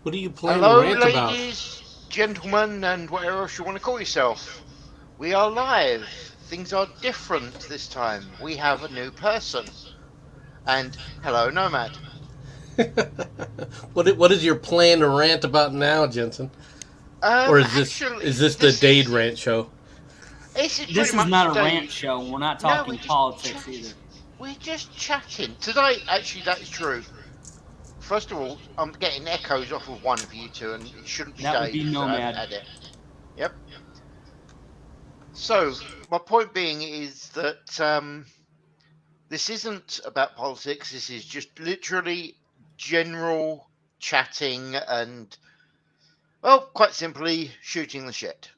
What do you plan to Hello, rant about? ladies, gentlemen, and whatever else you want to call yourself. We are live. Things are different this time. We have a new person. And hello, Nomad. What is your plan to rant about now, Jensen? Or is Actually, this the Dade Rant show? this is pretty This is much not a rant Dade. show. We're not No, talking politics either. we're just chatting today. Actually, that is true. First of all, I'm getting echoes off of one of you two, and it shouldn't be That would Dade be because I haven't Nomad. had it. Yep. So my point being is that this isn't about politics. This is just literally general chatting and, well, quite simply, shooting the shit.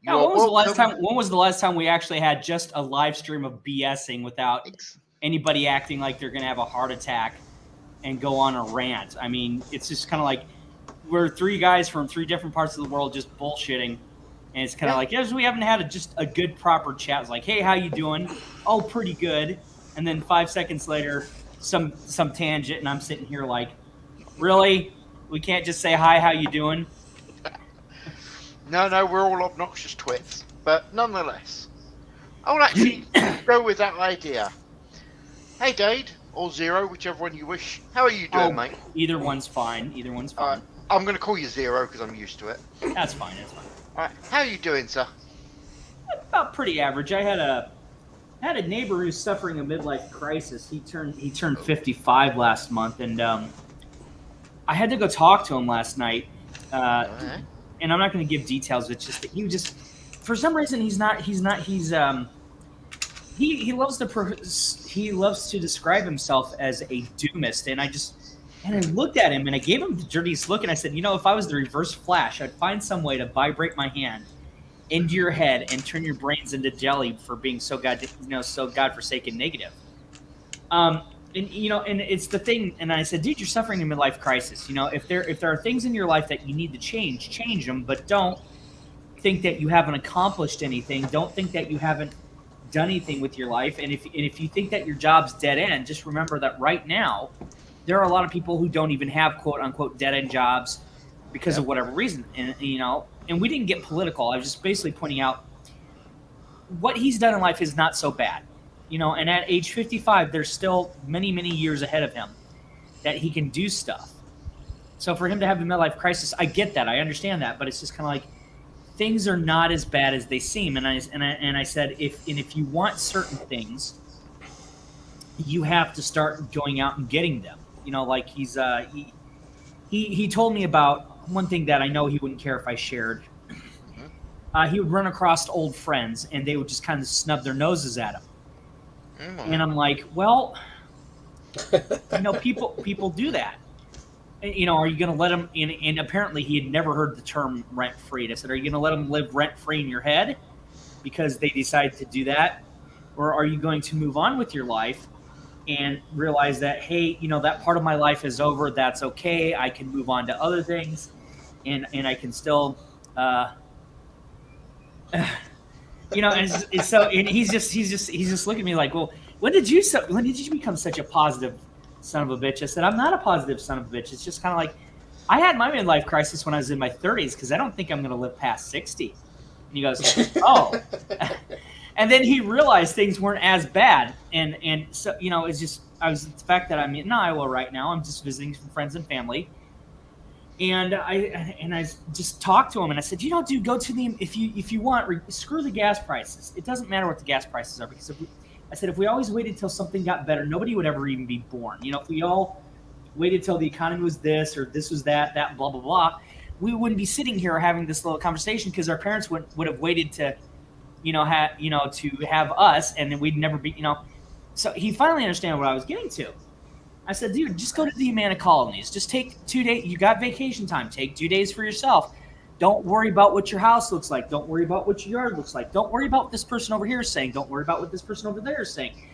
Yeah, You are welcome. when was the last time we actually had just a live stream of BSing without Ex- anybody acting like they're going to have a heart attack and go on a rant? I mean, it's just kind of like we're three guys from three different parts of the world just bullshitting. And it's kind of Yeah, like, yes, we haven't had just a good proper chat. It's like, hey, how you doing? Oh, pretty good. And then 5 seconds later, some tangent, and I'm sitting here like, really? We can't just say hi, how you doing? no, we're all obnoxious twits. But nonetheless, I will actually go with that idea. Hey, Dade, or Zero, whichever one you wish. How are you doing, Oh, mate? either one's fine. Either one's Alright, fine. I'm going to call you Zero because I'm used to it. That's fine. That's fine. Alright, how are you doing, sir? About pretty average. I had a neighbor who's suffering a midlife crisis. He turned 55 last month, and I had to go talk to him last night. Alright. And I'm not going to give details. It's just that for some reason he loves to describe himself as a doomist, and I looked at him and I gave him the dirtiest look, and I said, if I was the Reverse Flash, I'd find some way to vibrate my hand into your head and turn your brains into jelly for being so godforsaken negative. And it's the thing. And I said, dude, you're suffering a midlife crisis. If there are things in your life that you need to change them, but don't think that you haven't accomplished anything. Don't think that you haven't done anything with your life. And if you think that your job's dead end, just remember that right now there are a lot of people who don't even have quote unquote dead end jobs because of whatever reason. And we didn't get political. I was just basically pointing out what he's done in life is not so bad. And at age 55, there's still many, many years ahead of him that he can do stuff. So for him to have a midlife crisis, I get that. I understand that. But it's just kind of like things are not as bad as they seem. And I said, if you want certain things, you have to start going out and getting them. Like he told me about one thing that I know he wouldn't care if I shared. He would run across old friends, and they would just kind of snub their noses at him. And I'm like, well, people do that. Are you going to let them? And apparently, he had never heard the term rent free. I said, are you going to let them live rent free in your head because they decide to do that, or are you going to move on with your life and realize that, hey, that part of my life is over. That's okay. I can move on to other things, and I can still. And he's just looking at me like, well, when did you become such a positive son of a bitch? I said, I'm not a positive son of a bitch. It's just kind of like I had my midlife crisis when I was in my 30s because I don't think I'm going to live past 60. And he goes, oh. And then he realized things weren't as bad, and so it's just the fact that I'm in Iowa right now. I'm just visiting some friends and family. And I just talked to him, and I said, dude, go to the if you want, screw the gas prices. It doesn't matter what the gas prices are because if we always waited till something got better, nobody would ever even be born. If we all waited till the economy was this or this was that blah blah blah, we wouldn't be sitting here having this little conversation because our parents would have waited to have us, and then we'd never be. So he finally understood what I was getting to. I said, dude, just go to the Amana colonies. Just take 2 days. You got vacation time. Take 2 days for yourself. Don't worry about what your house looks like. Don't worry about what your yard looks like. Don't worry about what this person over here is saying. Don't worry about what this person over there is saying.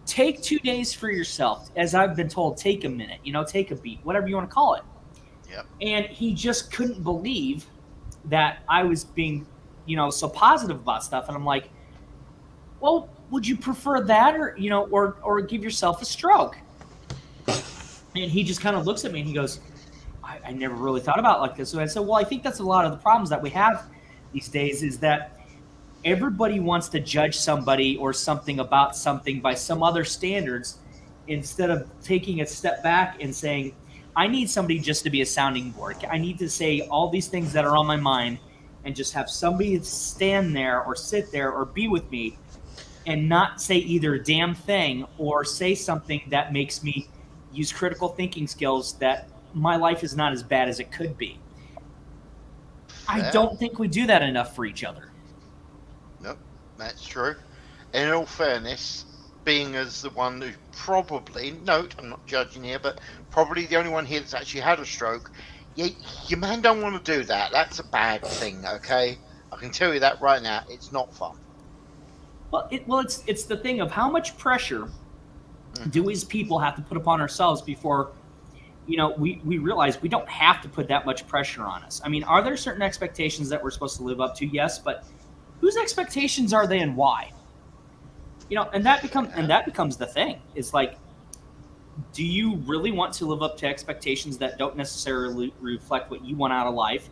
Take 2 days for yourself. As I've been told, take a minute, take a beat, whatever you want to call it. Yep. And he just couldn't believe that I was being, so positive about stuff. And I'm like, well, would you prefer that or give yourself a stroke? And he just kind of looks at me and he goes, I never really thought about it like this. So I said, well, I think that's a lot of the problems that we have these days is that everybody wants to judge somebody or something about something by some other standards instead of taking a step back and saying, I need somebody just to be a sounding board. I need to say all these things that are on my mind and just have somebody stand there or sit there or be with me and not say either a damn thing or say something that makes me use critical thinking skills that my life is not as bad as it could be. I don't think we do that enough for each other. Nope, that's true. In all fairness, being as the one who probably, note, I'm not judging here, but probably the only one here that's actually had a stroke, your man don't want to do that. That's a bad thing, okay? I can tell you that right now. It's not fun. Well, it's the thing of how much pressure do we as people have to put upon ourselves before, we realize we don't have to put that much pressure on us. I mean, are there certain expectations that we're supposed to live up to? Yes, but whose expectations are they and why? And that becomes the thing. It's like, do you really want to live up to expectations that don't necessarily reflect what you want out of life,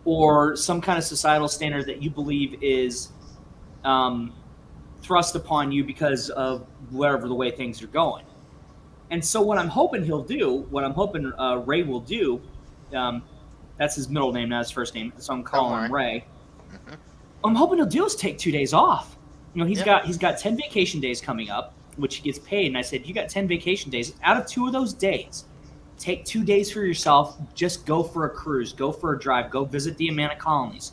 or some kind of societal standard that you believe is thrust upon you because of whatever the way things are going? And so what I'm hoping Ray will do, that's his middle name, not his first name, so I'm calling him Ray. Mm-hmm. I'm hoping he'll do is take 2 days off. He's got 10 vacation days coming up, which he gets paid. And I said, you got 10 vacation days. Out of 2 of those days, take 2 days for yourself. Just go for a cruise, go for a drive, go visit the Amana colonies.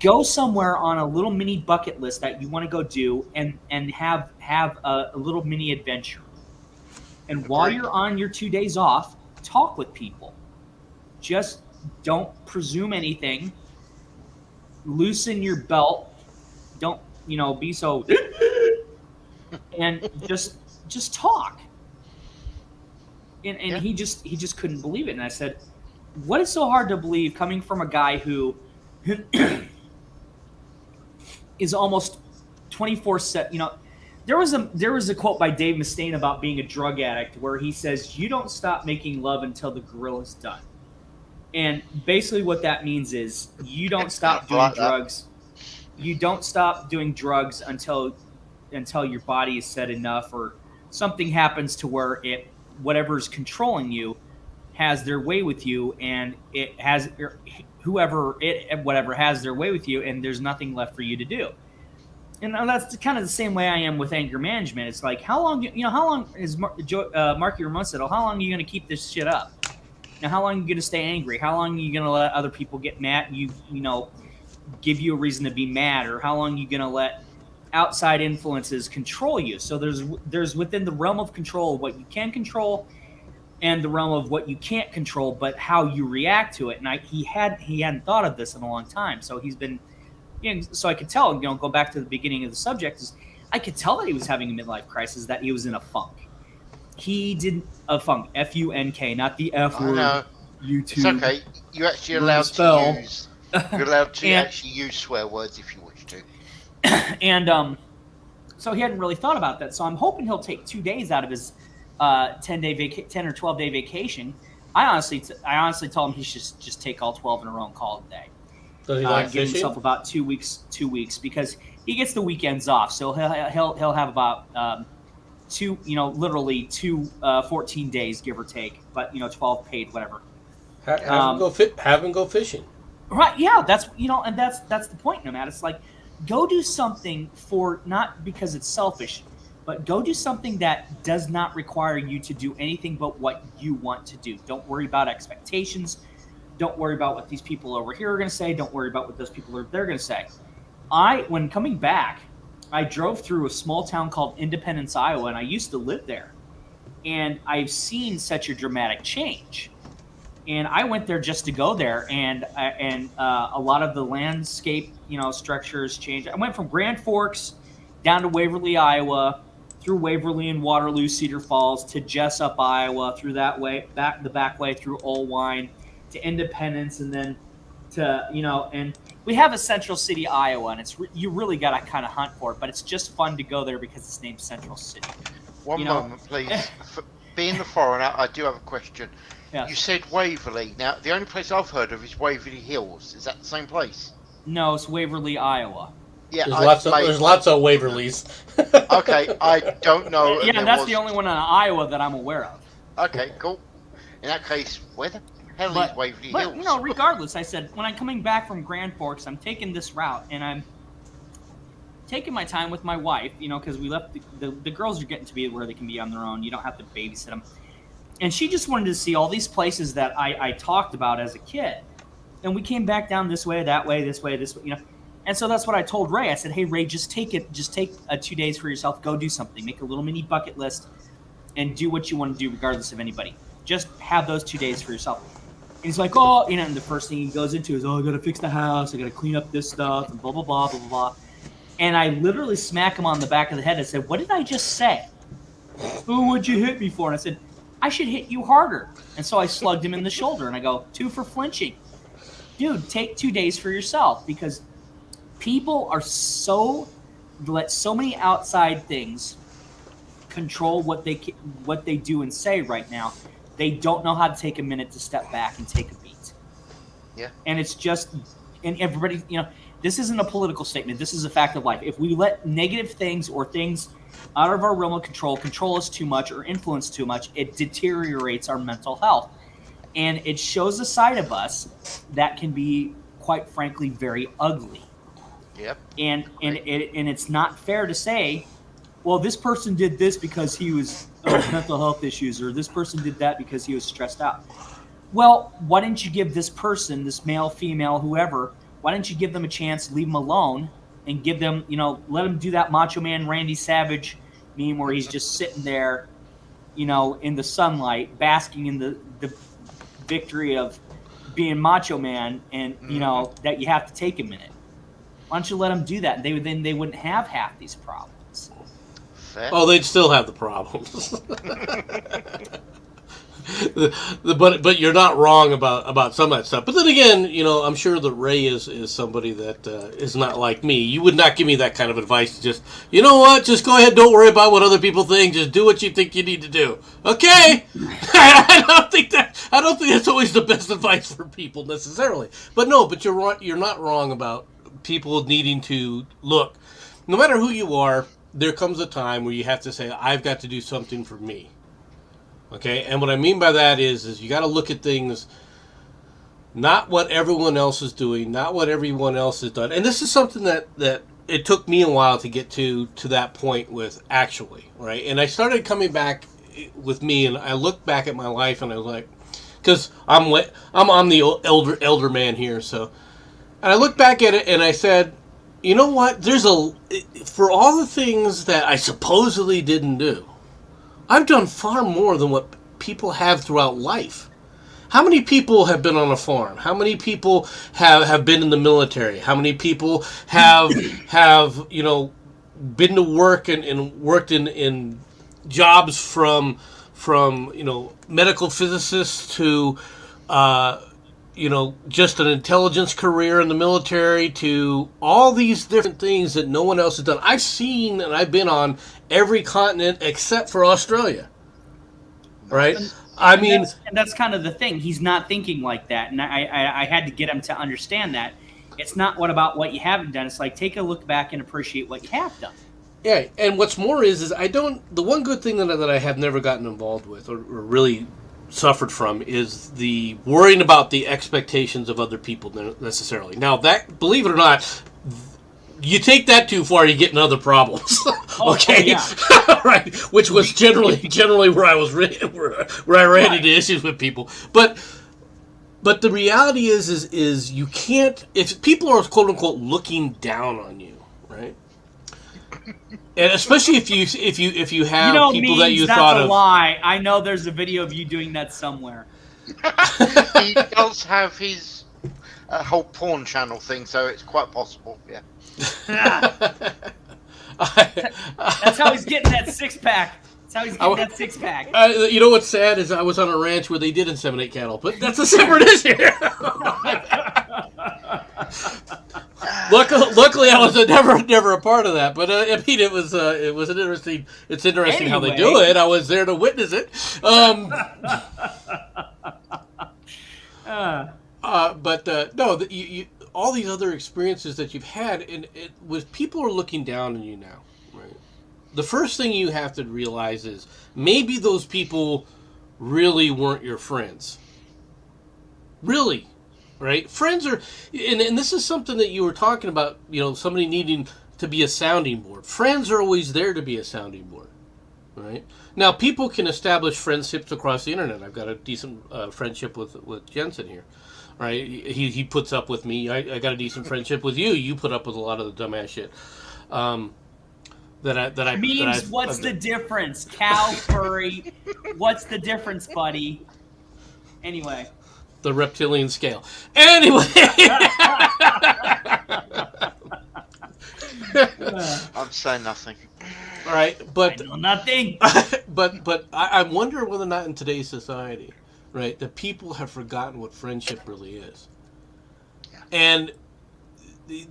Go somewhere on a little mini bucket list that you want to go do and have a little mini adventure. And while you're on your 2 days off, talk with people. Just don't presume anything. Loosen your belt. Don't, be so and just talk. And he just couldn't believe it. And I said, what is so hard to believe coming from a guy who is almost 24/7, There was a quote by Dave Mustaine about being a drug addict where he says, you don't stop making love until the gorilla's done. And basically what that means is you don't stop doing drugs. You don't stop doing drugs until your body is said enough or something happens to where whatever's controlling you has their way with you, and it has whatever has their way with you, and there's nothing left for you to do. And that's kind of the same way I am with anger management. It's like, how long is Marky Ramon said, how long are you going to keep this shit up? Now, how long are you going to stay angry? How long are you going to let other people get mad? Give you a reason to be mad, or how long are you going to let outside influences control you? So there's within the realm of control what you can control, and the realm of what you can't control, but how you react to it. And he hadn't thought of this in a long time, so he's been. So I could tell, go back to the beginning of the subject, is I could tell that he was having a midlife crisis, that he was in a funk. He did a funk, F-U-N-K, not the F word. No, YouTube. it's okay. You're actually allowed to use. You're allowed to actually use swear words if you wish to. And so he hadn't really thought about that. So I'm hoping he'll take 2 days out of his 10 or 12 day vacation. I honestly told him he should just take all 12 in a row and call it a day. Does he like give fishing? himself about 2 weeks, because he gets the weekends off. So he'll have about literally 14 days, give or take, but 12 paid, whatever. Have him go fishing. Right? Yeah, that's and that's the point, Nomad. It's like, go do something for, not because it's selfish, but go do something that does not require you to do anything but what you want to do. Don't worry about expectations. Don't worry about what these people over here are going to say. Don't worry about what those people over there are going to say. When coming back, I drove through a small town called Independence, Iowa, and I used to live there. And I've seen such a dramatic change. And I went there just to go there, and a lot of the landscape, structures changed. I went from Grand Forks down to Waverly, Iowa, through Waverly and Waterloo, Cedar Falls, to Jessup, Iowa, through that way, the back way through Olwine, to Independence, and then to, and we have a Central City, Iowa, and you really got to kind of hunt for it, but it's just fun to go there because it's named Central City. One moment, please. being the foreigner, I do have a question. Yeah. You said Waverley. Now, the only place I've heard of is Waverly Hills. Is that the same place? No, it's Waverly, Iowa. Yeah, there's lots of Waverleys. Okay, I don't know. Yeah, and that's the only one in Iowa that I'm aware of. Okay, cool. In that case, where the hell is Waverly Hills? But, you know, regardless, I said, when I'm coming back from Grand Forks, I'm taking this route, and I'm taking my time with my wife, you know, because we left the girls are getting to be where they can be on their own. You don't have to babysit them. And she just wanted to see all these places that I talked about as a kid. And we came back down this way, that way, this way, you know. And so that's what I told Ray. I said, hey, Ray, just take 2 days for yourself. Go do something. Make a little mini bucket list and do what you want to do regardless of anybody. Just have those 2 days for yourself. And he's like, oh, you know, and the first thing he goes into is, oh, I got to fix the house. I got to clean up this stuff and blah, blah, blah, blah, blah. And I literally smack him on the back of the head and said, what did I just say? Oh, what'd you hit me for? And I said, I should hit you harder. And so I slugged him in the shoulder, and I go, 2 for flinching. Dude, take 2 days for yourself, because people are let so many outside things control what they do and say right now. They don't know how to take a minute to step back and take a beat. Yeah. And it's just, and everybody, you know, this isn't a political statement. This is a fact of life. If we let negative things or things out of our realm of control us too much or influence too much, it deteriorates our mental health. And it shows a side of us that can be, quite frankly, very ugly. Yep. And it's not fair to say, well, this person did this because he was mental health issues, or this person did that because he was stressed out. Well, why didn't you give this person, this male, female, whoever, why didn't you give them a chance, leave them alone, and give them, you know, let them do that Macho Man Randy Savage meme where he's just sitting there, you know, in the sunlight, basking in the victory of being Macho Man, and, you know, that you have to take a minute. Why don't you let them do that? Then they wouldn't have half these problems. Fair. Oh, they'd still have the problems. But you're not wrong about some of that stuff. But then again, you know, I'm sure that Ray is somebody that is not like me. You would not give me that kind of advice. Just, you know what? Just go ahead. Don't worry about what other people think. Just do what you think you need to do. Okay. I don't think that's always the best advice for people necessarily. But no. But you're not wrong about people needing to look. No matter who you are, there comes a time where you have to say, I've got to do something for me. Okay, and what I mean by that is you got to look at things, not what everyone else is doing, not what everyone else has done. And this is something that it took me a while to get to that point with, actually, right? And I started coming back with me, and I looked back at my life, and I was like, because I'm the elder man here, so, and I looked back at it, and I said, you know what? For all the things that I supposedly didn't do, I've done far more than what people have throughout life. How many people have been on a farm? How many people have been in the military? How many people have you know, been to work and worked in jobs from you know, medical physicists to you know, just an intelligence career in the military, to all these different things that no one else has done. I've seen and I've been on every continent except for Australia. Right? And that's kind of the thing. He's not thinking like that. And I had to get him to understand that. It's not about what you haven't done. It's like, take a look back and appreciate what you have done. Yeah, and what's more is the one good thing that I have never gotten involved with or really suffered from is the worrying about the expectations of other people necessarily. Now, that, believe it or not, you take that too far, you get in other problems. Okay, yeah. Right, which was generally where I was where I ran into issues with people. But the reality is you can't, if people are quote unquote looking down on you, right? And especially if you have people that you thought of. Lie. I know there's a video of you doing that somewhere. He does have his whole porn channel thing, so it's quite possible. Yeah. That's how he's getting that six-pack. That six-pack. You know what's sad is I was on a ranch where they did inseminate cattle, but that's a separate issue. Luckily, I was never a part of that. But I mean, it was an interesting. It's interesting how they do Anyway. it. I was there to witness it. But no, you all these other experiences that you've had, and it was people are looking down on you now, right? The first thing you have to realize is maybe those people really weren't your friends. Really, right? Friends are, and this is something that you were talking about. You know, somebody needing to be a sounding board. Friends are always there to be a sounding board, right? Now, people can establish friendships across the internet. I've got a decent friendship with Jensen here, right? He puts up with me. I got a decent friendship with you. You put up with a lot of the dumbass shit. What's the difference? Cow, furry. What's the difference, buddy? Anyway. The reptilian scale. Anyway. I'm saying nothing. All right, but I know nothing. but I wonder whether or not in today's society, right, that people have forgotten what friendship really is. Yeah. And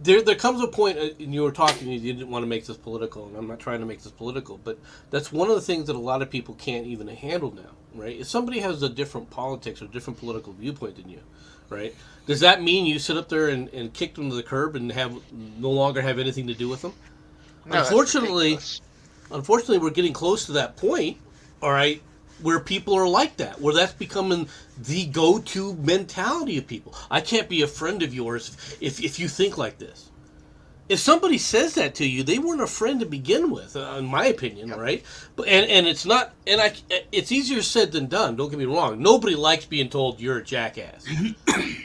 there comes a point, and you were talking, you didn't want to make this political, and I'm not trying to make this political, but that's one of the things that a lot of people can't even handle now, right? If somebody has a different politics or different political viewpoint than you, right, does that mean you sit up there and kick them to the curb and no longer have anything to do with them? No, Unfortunately, we're getting close to that point, all right, where people are like that, where that's becoming the go-to mentality of people. I can't be a friend of yours if you think like this. If somebody says that to you, they weren't a friend to begin with, in my opinion, Yep. right? But and it's not, it's easier said than done. Don't get me wrong. Nobody likes being told you're a jackass.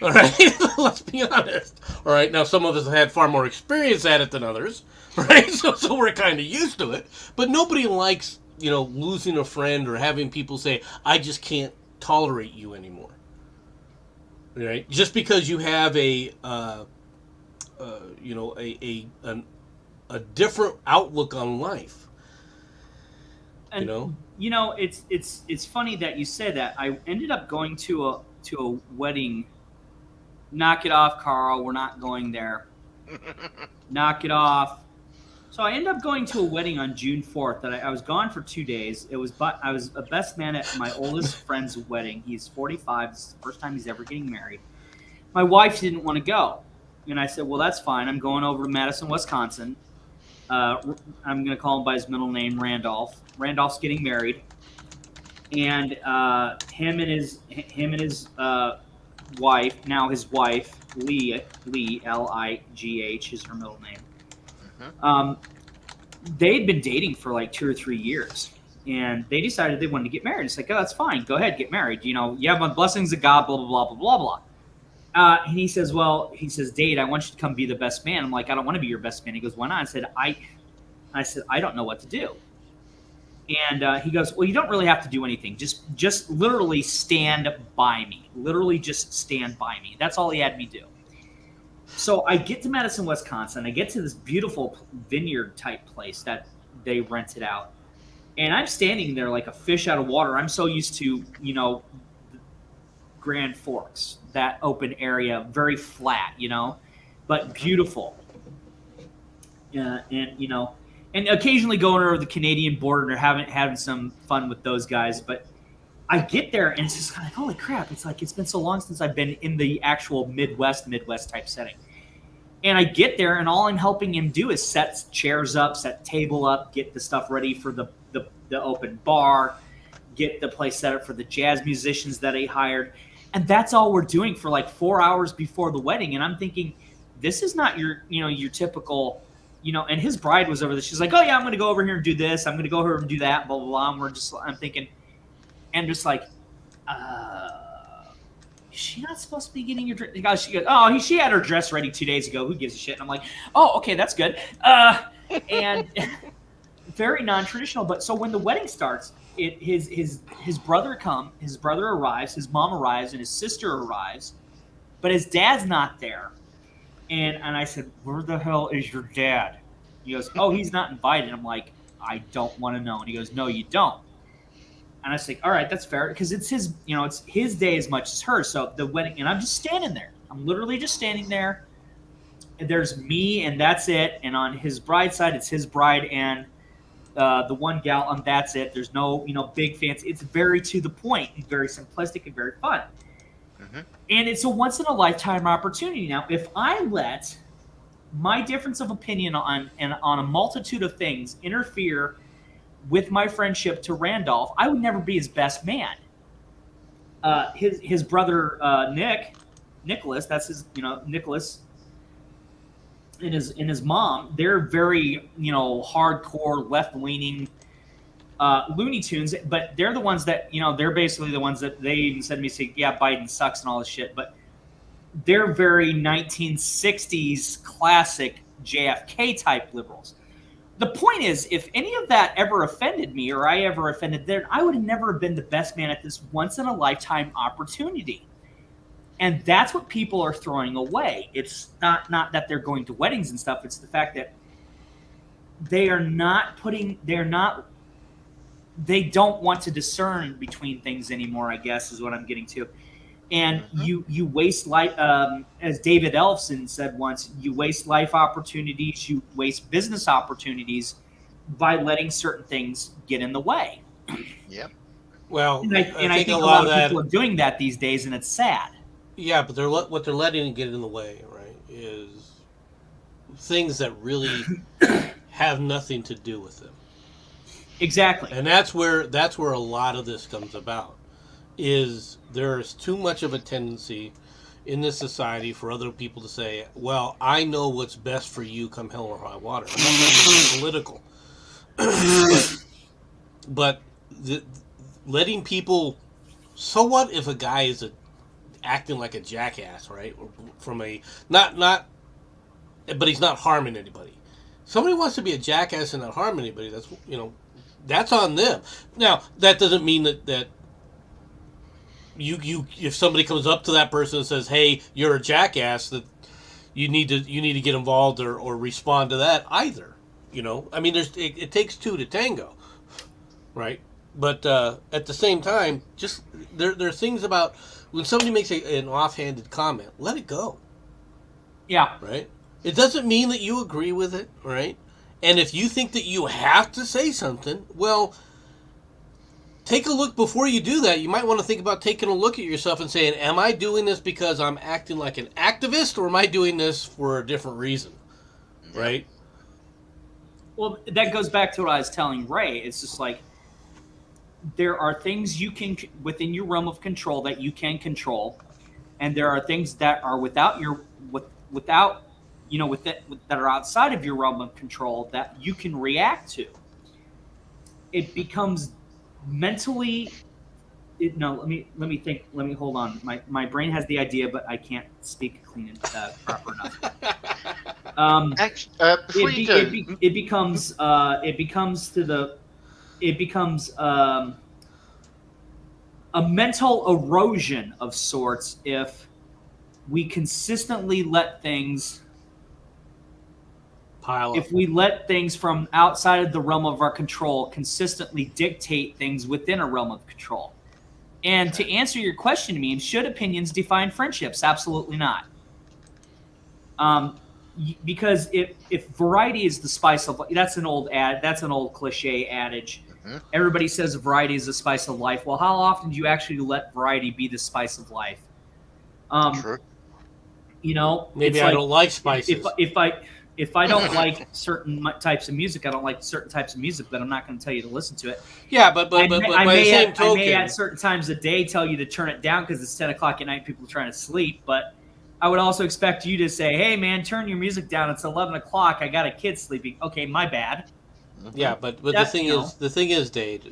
All right, let's be honest. All right, now some of us have had far more experience at it than others, right? So we're kind of used to it. But nobody likes, losing a friend or having people say, "I just can't tolerate you anymore." Right? Just because you have a different outlook on life. And, it's funny that you say that. I ended up going to a wedding. Knock it off, Carl. We're not going there. Knock it off. So I ended up going to a wedding on June 4th. That I was gone for 2 days. I was a best man at my oldest friend's wedding. He's 45. This is the first time he's ever getting married. My wife didn't want to go. And I said, well, that's fine. I'm going over to Madison, Wisconsin. I'm going to call him by his middle name, Randolph. Randolph's getting married. And him and his wife, now his wife, Lee, Ligh is her middle name. They'd been dating for like 2 or 3 years. And they decided they wanted to get married. It's like, oh, that's fine. Go ahead, get married. You have my blessings of God, blah, blah, blah, blah, blah, blah. And he says, Dade, I want you to come be the best man. I'm like, I don't want to be your best man. He goes, why not? I said, I don't know what to do. And he goes, well, you don't really have to do anything. Just literally stand by me. Literally just stand by me. That's all he had me do. So I get to Madison, Wisconsin. I get to this beautiful vineyard type place that they rented out. And I'm standing there like a fish out of water. I'm so used to, Grand Forks, that open area, very flat, but beautiful. And occasionally going over the Canadian border and having some fun with those guys. But I get there and it's just kind of like, holy crap! It's like it's been so long since I've been in the actual Midwest type setting. And I get there and all I'm helping him do is set chairs up, set table up, get the stuff ready for the open bar, get the place set up for the jazz musicians that he hired. And that's all we're doing for like 4 hours before the wedding. And I'm thinking, this is not your typical, and his bride was over there. She's like, oh yeah, I'm going to go over here and do this. I'm going to go over and do that, blah, blah, blah. And I'm thinking, and just like, is she not supposed to be getting your dress? She goes, she had her dress ready 2 days ago. Who gives a shit? And I'm like, oh, okay, that's good. And very non-traditional. But so when the wedding starts, his brother arrives, his mom arrives, and his sister arrives, but his dad's not there. And I said, where the hell is your dad? He goes, oh, he's not invited. I'm like, I don't want to know. And he goes, no, you don't. And I was like, all right, that's fair, because it's his, it's his day as much as hers. So the wedding, and I'm just standing there. I'm literally just standing there. there's me and that's it. And on his bride side, it's his bride and the one gal, and that's it. There's no, big fancy. It's very to the point, and very simplistic, and very fun. Mhm. And it's a once in a lifetime opportunity. Now, if I let my difference of opinion on a multitude of things interfere with my friendship to Randolph, I would never be his best man. His brother Nicholas, that's his, Nicholas, and his mom, they're very, hardcore left leaning Looney Tunes, but they're the ones that, they're basically the ones that they even said to me, say, yeah, Biden sucks and all this shit, but they're very 1960s classic JFK type liberals. The point is, if any of that ever offended me or I ever offended them, I would have never been the best man at this once in a lifetime opportunity. And that's what people are throwing away. It's not that they're going to weddings and stuff. It's the fact that they don't want to discern between things anymore, I guess, is what I'm getting to. And you waste life, as David Ellefson said once, you waste life opportunities, you waste business opportunities by letting certain things get in the way. Yep. Well, And I think a lot of people are doing that these days, and it's sad. Yeah, but what they're letting get in the way, right, is things that really have nothing to do with them. Exactly. And that's where a lot of this comes about. Is there's too much of a tendency in this society for other people to say, well, I know what's best for you come hell or high water. I'm not trying to be political. but letting people, so what if a guy is acting like a jackass, right? From a, not, but he's not harming anybody. Somebody wants to be a jackass and not harm anybody, that's on them. Now, that doesn't mean that you if somebody comes up to that person and says, "Hey, you're a jackass," that you need to get involved or respond to that either. I mean, it takes two to tango, right? But at the same time, just there are things about when somebody makes an offhanded comment, let it go. Yeah. Right. It doesn't mean that you agree with it, right? And if you think that you have to say something, well, take a look before you do that. You might want to think about taking a look at yourself and saying, am I doing this because I'm acting like an activist, or am I doing this for a different reason? Right? Well, that goes back to what I was telling Ray. It's just like there are things you can, within your realm of control, that you can control, and there are things that are that are outside of your realm of control that you can react to. It becomes mentally. Let me think. Let me hold on. My brain has the idea, but I can't speak clean and proper enough. It becomes a mental erosion of sorts if we consistently let things pile up. If we let things from outside of the realm of our control consistently dictate things within a realm of control. And to answer your question to me, should opinions define friendships? Absolutely not. Because if variety is the spice of life, that's an old cliche adage. Mm-hmm. Everybody says variety is the spice of life. Well, how often do you actually let variety be the spice of life? True. Maybe I don't like spices. If I don't like certain types of music, I don't like certain types of music, but I'm not going to tell you to listen to it. Yeah, but by the same token, I may at certain times of the day tell you to turn it down because it's 10 o'clock at night, people are trying to sleep. But I would also expect you to say, "Hey, man, turn your music down. It's 11 o'clock. I got a kid sleeping." Okay, my bad. Yeah, but the thing is, Dave,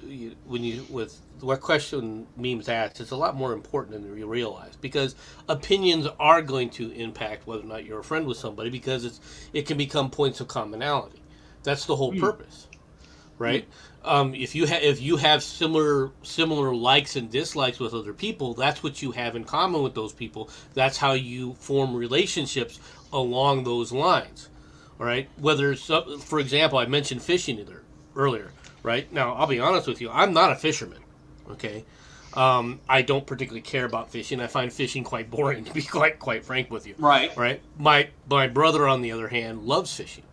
with what question memes asked, it's a lot more important than you realize, because opinions are going to impact whether or not you're a friend with somebody, because it can become points of commonality. That's the whole purpose, right? If you have similar likes and dislikes with other people, that's what you have in common with those people. That's how you form relationships along those lines. All right. Whether, for example, I mentioned fishing earlier, right? Now, I'll be honest with you. I'm not a fisherman. Okay. I don't particularly care about fishing. I find fishing quite boring, to be quite frank with you. Right. Right. My brother, on the other hand, loves fishing.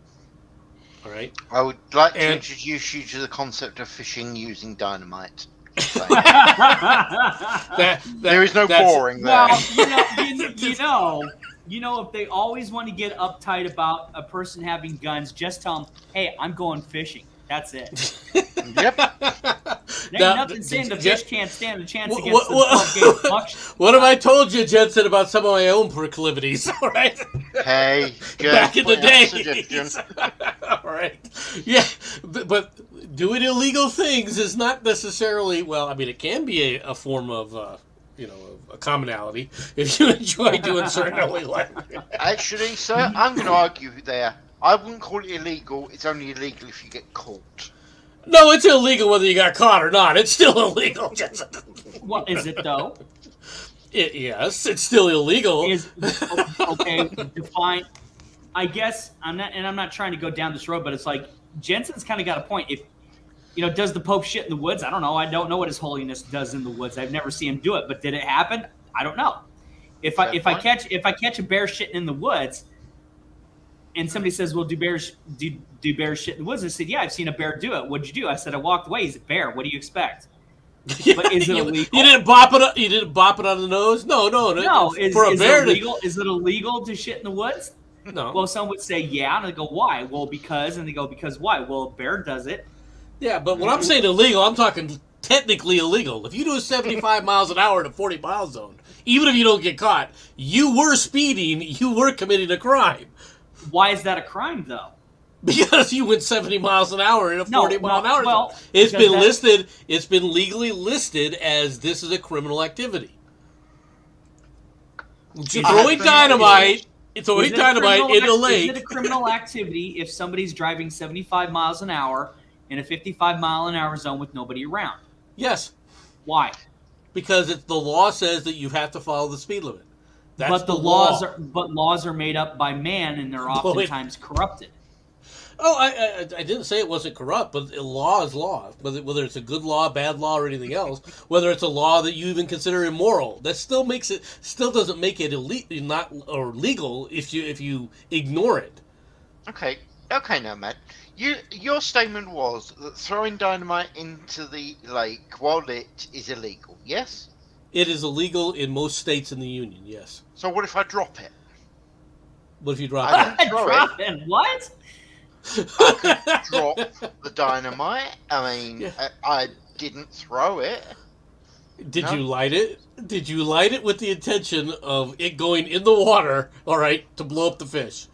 All right. I would like to And- introduce you to the concept of fishing using dynamite. There is no that's- boring there. Well, you know, if they always want to get uptight about a person having guns, just tell them, "Hey, I'm going fishing." That's it. Yep. There ain't nothing saying the fish can't stand a chance Wha- against the wha- 12 gauge buckshot. What have I told you, Jensen, about some of my own proclivities? All right. Hey, Back in the point out day. suggestion. All right. Yeah, but doing illegal things is not necessarily, well, I mean, it can be a form of, a commonality if you enjoy doing certain illegal activities. Actually, sir, I'm going to argue there. I wouldn't call it illegal. It's only illegal if you get caught. No, it's illegal whether you got caught or not. It's still illegal, Jensen. What is it though? Yes, it's still illegal. Okay, define. I guess I'm not trying to go down this road, but it's like Jensen's kind of got a point. If does the Pope shit in the woods? I don't know. I don't know what His Holiness does in the woods. I've never seen him do it, but did it happen? I don't know. If I catch a bear shitting in the woods, and somebody says, "Well, do bears shit in the woods?" I said, "Yeah, I've seen a bear do it." What'd you do? I said, "I walked away. He's a bear. What do you expect?" But is it illegal? You didn't bop it. You didn't bop it on the nose. No. No. Is it illegal? Is it illegal to shit in the woods? No. Well, some would say, yeah, and they go, why? Well, because, and they go, because why? Well, a bear does it. Yeah, but when I'm saying illegal, I'm talking technically illegal. If you do a 75 miles an hour in a 40 mile zone, even if you don't get caught, you were speeding. You were committing a crime. Why is that a crime, though? Because you went 70 miles an hour in a 40 mile an hour zone. It's because been listed. It's been legally listed as this is a criminal activity. Throwing dynamite. Throwing dynamite in a lake. Is it a criminal activity if somebody's driving 75 miles an hour in a 55 mile an hour zone with nobody around? Yes. Why? Because the law says that you have to follow the speed limit. That's but the laws law. laws are made up by man, and they're oftentimes corrupted. Oh, I didn't say it wasn't corrupt, but law is law. Whether it's a good law, bad law, or anything else, whether it's a law that you even consider immoral, that still doesn't make it legal if you ignore it. Okay, now, Matt. Your statement was that throwing dynamite into the lake while lit is illegal. Yes. It is illegal in most states in the union. Yes. So what if I drop it? What if you drop I it? didn't throw it. What? I could drop the dynamite. I mean, Yeah. I didn't throw it. Did No. you light it? Did you light it with the intention of it going in the water, all right, to blow up the fish?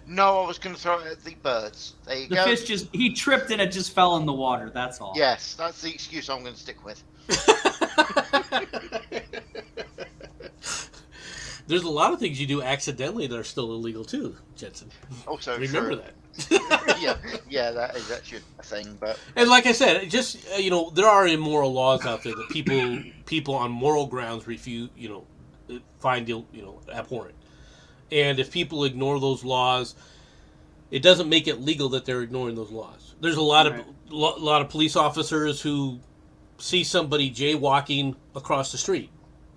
No, I was going to throw it at the birds. There you The go. fish he tripped and it just fell in the water. That's all. Yes, that's the excuse I'm going to stick with. There's a lot of things you do accidentally that are still illegal too, Jensen. Also, Remember true. that. yeah, that is actually a thing. But And like I said, just there are immoral laws out there that people on moral grounds refuse, find abhorrent. And if people ignore those laws, it doesn't make it legal that they're ignoring those laws. There's a lot of police officers who see somebody jaywalking across the street,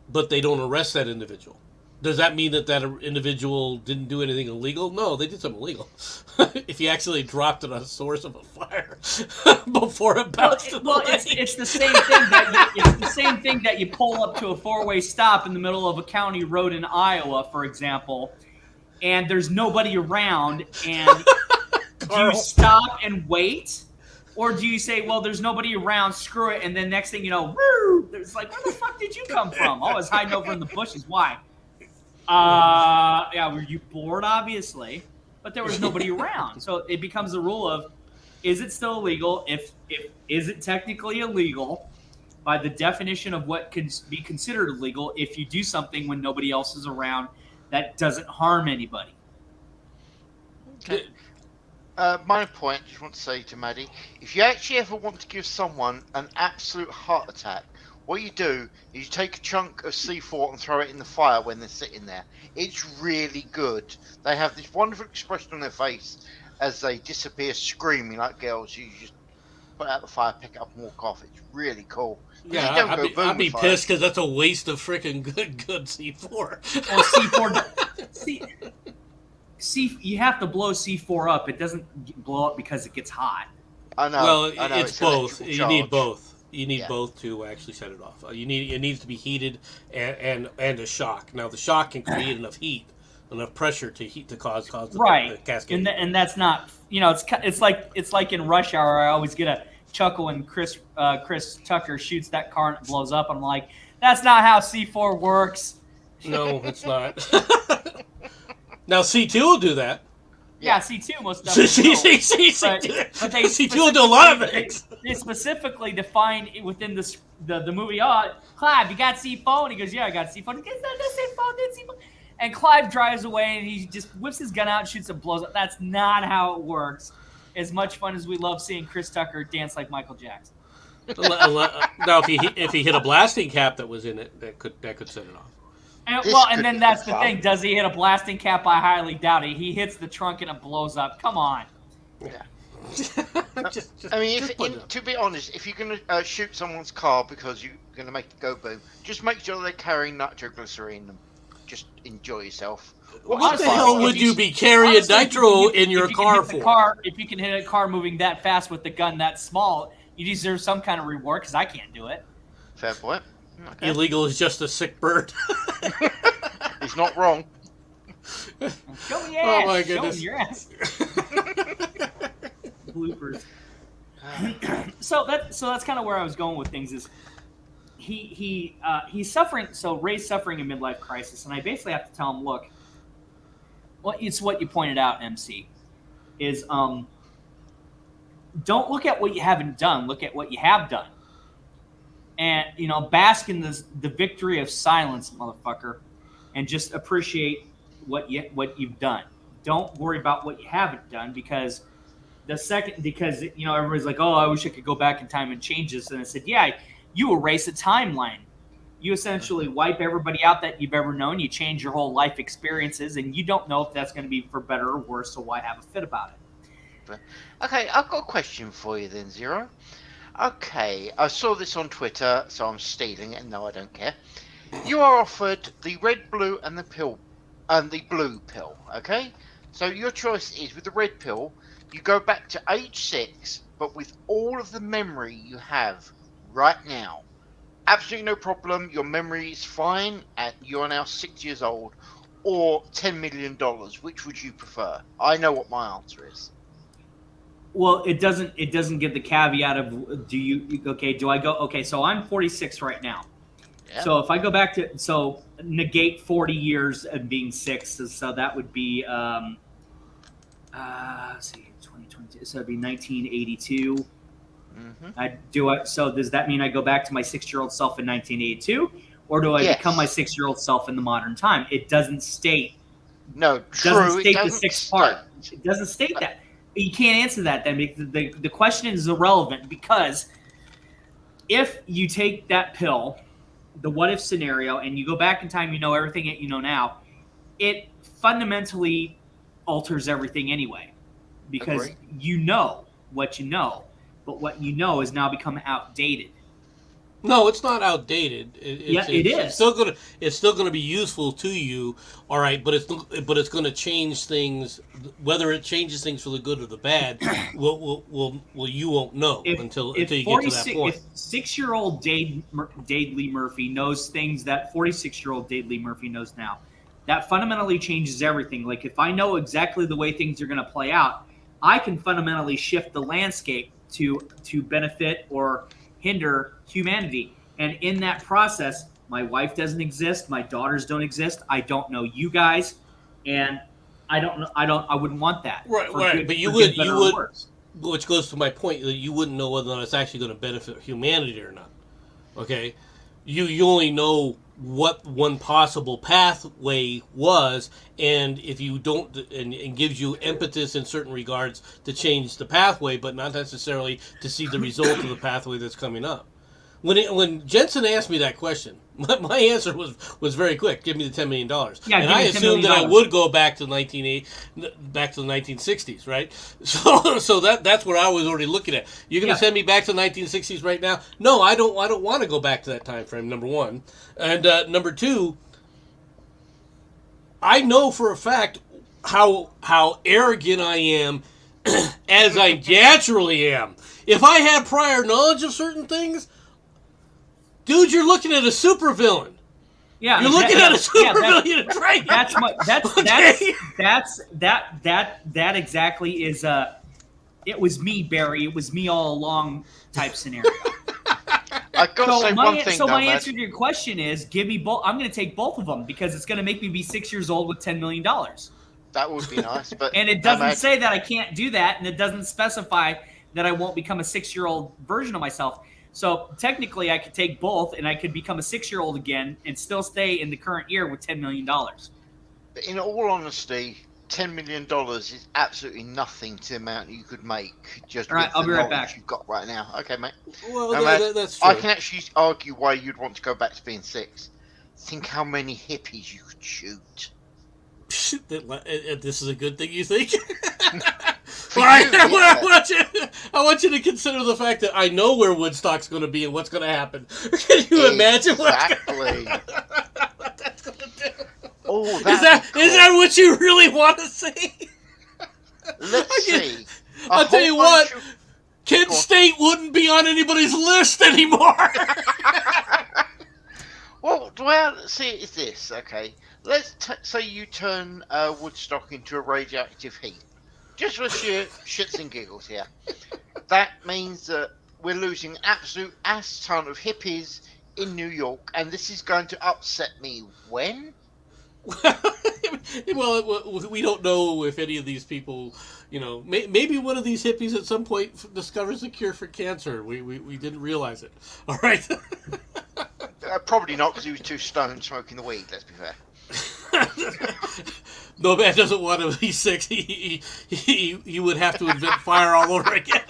but they don't arrest that individual. Does that mean that individual didn't do anything illegal? No, they did something illegal. If you actually dropped it on a source of a fire before it bounced in the lake. It's the same thing it's the same thing that you pull up to a four-way stop in the middle of a county road in Iowa, for example, and there's nobody around, and do you stop and wait? Or do you say, well, there's nobody around, screw it, and then next thing you know, woo! It's like, where the fuck did you come from? Oh, I was hiding over in the bushes. Why? Were you bored, obviously? But there was nobody around. So it becomes a rule of, is it still illegal? If is it technically illegal by the definition of what can be considered illegal if you do something when nobody else is around that doesn't harm anybody? okay. My point, I just want to say to Maddie, if you actually ever want to give someone an absolute heart attack, what you do is you take a chunk of C4 and throw it in the fire when they're sitting there. It's really good. They have this wonderful expression on their face as they disappear screaming like girls. You just put out the fire, pick it up and walk off. It's really cool. Yeah, don't go boom I'd be with fire. pissed because that's a waste of freaking good C4. Well, C4, you have to blow C4 up. It doesn't blow up because it gets hot. I know. Well, I know. it's both. electrical You need charge. both. You need Yeah. both to actually set it off. It needs to be heated and a shock. Now the shock can create enough heat, enough pressure to cause the Right, cascade. and that's not, it's like in Rush Hour. I always get a chuckle when Chris Tucker shoots that car and it blows up. I'm like, that's not how C4 works. No, it's not. Now C2 will do that. Yeah, C2 most definitely will. But they C2 will do a lot of things. They specifically define it within the movie. Oh, Clive, you got C4? And he goes, yeah, I got C4. He goes, no, C4. And Clive drives away and he just whips his gun out and shoots and blows up. That's not how it works. As much fun as we love seeing Chris Tucker dance like Michael Jackson. Now, if he hit a blasting cap that was in it, that could set it off. And then that's the thing. Does he hit a blasting cap? I highly doubt it. He hits the trunk and it blows up. Come on. Yeah. Just I mean, put it up. to be honest, if you're going to shoot someone's car because you're going to make it go boom, just make sure they're carrying nitroglycerin and just enjoy yourself. What the hell would you be carrying Honestly, nitro in your if you can car hit the for? If you can hit a car moving that fast with the gun that small, you deserve some kind of reward because I can't do it. Fair point. Okay. Illegal is just a sick bird. He's not wrong. Show me your ass. Oh my Show goodness. me your ass. Bloopers. So that's kind of where I was going with things. Is he's suffering? So Ray's suffering a midlife crisis, and I basically have to tell him, look, well, it's what you pointed out, MC, is don't look at what you haven't done. Look at what you have done. And, bask in the victory of silence, motherfucker, and just appreciate what you've done. Don't worry about what you haven't done because everybody's like, oh, I wish I could go back in time and change this. And I said, yeah, you erase a timeline. You essentially wipe everybody out that you've ever known. You change your whole life experiences, and you don't know if that's going to be for better or worse, so why have a fit about it? Okay, I've got a question for you then, Zero. Okay, I saw this on Twitter, so I'm stealing it. No, I don't care. You are offered the red, blue, and the blue pill. Okay, so your choice is with the red pill. You go back to age 6, but with all of the memory you have right now. Absolutely no problem. Your memory is fine, and you're now 6 years old. Or $10 million. Which would you prefer? I know what my answer is. Well, it doesn't give the caveat of do I go, okay, so I'm 46 right now. Yeah. So if I go back to, negate 40 years of being 6, so that would be, let's see, 2022, so it'd be 1982. Mm-hmm. So does that mean I go back to my 6-year-old self in 1982? Or do I become my 6-year-old self in the modern time? It doesn't state. No, true. It doesn't state the 6th part. State. It doesn't state that. You can't answer that then because the question is irrelevant because if you take that pill, the what if scenario, and you go back in time, you know everything that you know now, it fundamentally alters everything anyway because you know what you know, but what you know has now become outdated. No, it's not outdated. It is. It's still gonna be useful to you, all right. But it's gonna change things. Whether it changes things for the good or the bad, you won't know until you get to that point. If 6-year-old Dade Murphy knows things that 46-year-old Dade Murphy knows now, that fundamentally changes everything. Like if I know exactly the way things are gonna play out, I can fundamentally shift the landscape to benefit or hinder humanity. And in that process, my wife doesn't exist, my daughters don't exist, I don't know you guys, and I wouldn't want that. Right. But you would, which goes to my point that you wouldn't know whether or not it's actually going to benefit humanity or not. Okay? You only know what one possible pathway was, and if you don't, and gives you impetus in certain regards to change the pathway, but not necessarily to see the result of the pathway that's coming up. When Jensen asked me that question, my answer was very quick. Give me the $10 million. Yeah, and give I me $10 assumed that I million. would go back to back to the 1960s, right? So that's what I was already looking at. You're going to send me back to the 1960s right now? No, I don't want to go back to that time frame. Number one, and number two, I know for a fact how arrogant I am, as I naturally am. If I had prior knowledge of certain things, dude, you're looking at a supervillain. Yeah, You're looking at a supervillain right now. That exactly is it was me, Barry. It was me all along type scenario. I gotta say one thing. So my answer to your question is, give me both. I'm going to take both of them because it's going to make me be 6 years old with $10 million. That would be nice, but and it doesn't say that I can't do that, and it doesn't specify that I won't become a 6-year-old version of myself. So technically, I could take both, and I could become a 6-year-old again and still stay in the current year with $10 million. But in all honesty, $10 million is absolutely nothing to the amount you could make just all right, with I'll the be right knowledge back. you've got right now. Okay, mate. Well, that's true. I can actually argue why you'd want to go back to being 6. Think how many hippies you could shoot. This is a good thing, you think? I want you to consider the fact that I know where Woodstock's going to be and what's going to happen. Can you imagine what that's going to do? Oh, is that what you really want to see? Let's see. I'll tell you what. Kent State wouldn't be on anybody's list anymore. Well, see, it's this, okay? Let's say you turn Woodstock into a radioactive heap. Just for sheer shits and giggles here. That means that we're losing an absolute ass ton of hippies in New York, and this is going to upset me when? Well, we don't know if any of these people, maybe one of these hippies at some point discovers a cure for cancer. We didn't realize it. All right. Probably not, because he was too stoned smoking the weed, let's be fair. No man doesn't want to be 6. He would have to invent fire all over again.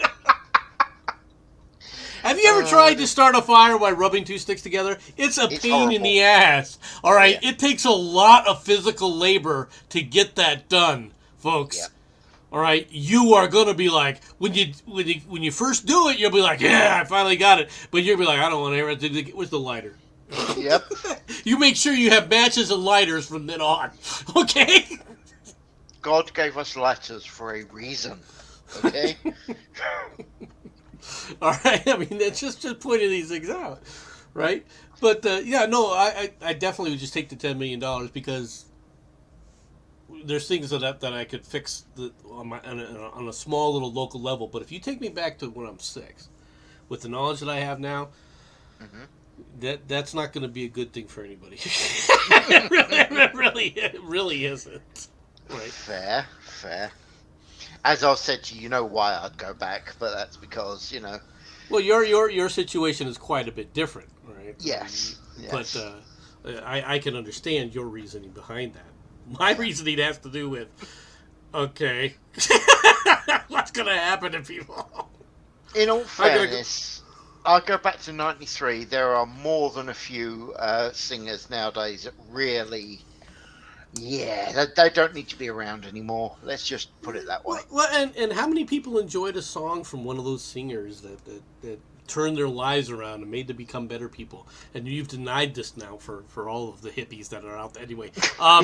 Have you ever tried to start a fire by rubbing 2 sticks together? It's pain horrible. In the ass. All right, yeah. It takes a lot of physical labor to get that done, folks. Yeah. All right, you are gonna be like when you first do it, you'll be like, yeah, I finally got it. But you'll be like, I don't want to ever. Where's the lighter? Yep. You make sure you have matches and lighters from then on. Okay. God gave us lighters for a reason. Okay. All right. I mean, that's just pointing these things out, right? But I definitely would just take the $10 million because there's things that I could fix on a small little local level. But if you take me back to when I'm 6, with the knowledge that I have now, that's not going to be a good thing for anybody. It really isn't. Right. Fair. As I said to you, you know why I'd go back, but that's because, Well, your situation is quite a bit different, right? Yes. But I can understand your reasoning behind that. My reasoning has to do with, okay, what's going to happen to people? In all fairness, I'll go back to 93. There are more than a few singers nowadays that really... Yeah, they don't need to be around anymore. Let's just put it that way. Well, and how many people enjoyed a song from one of those singers that turned their lives around and made them become better people? And you've denied this now for all of the hippies that are out there. Anyway. Are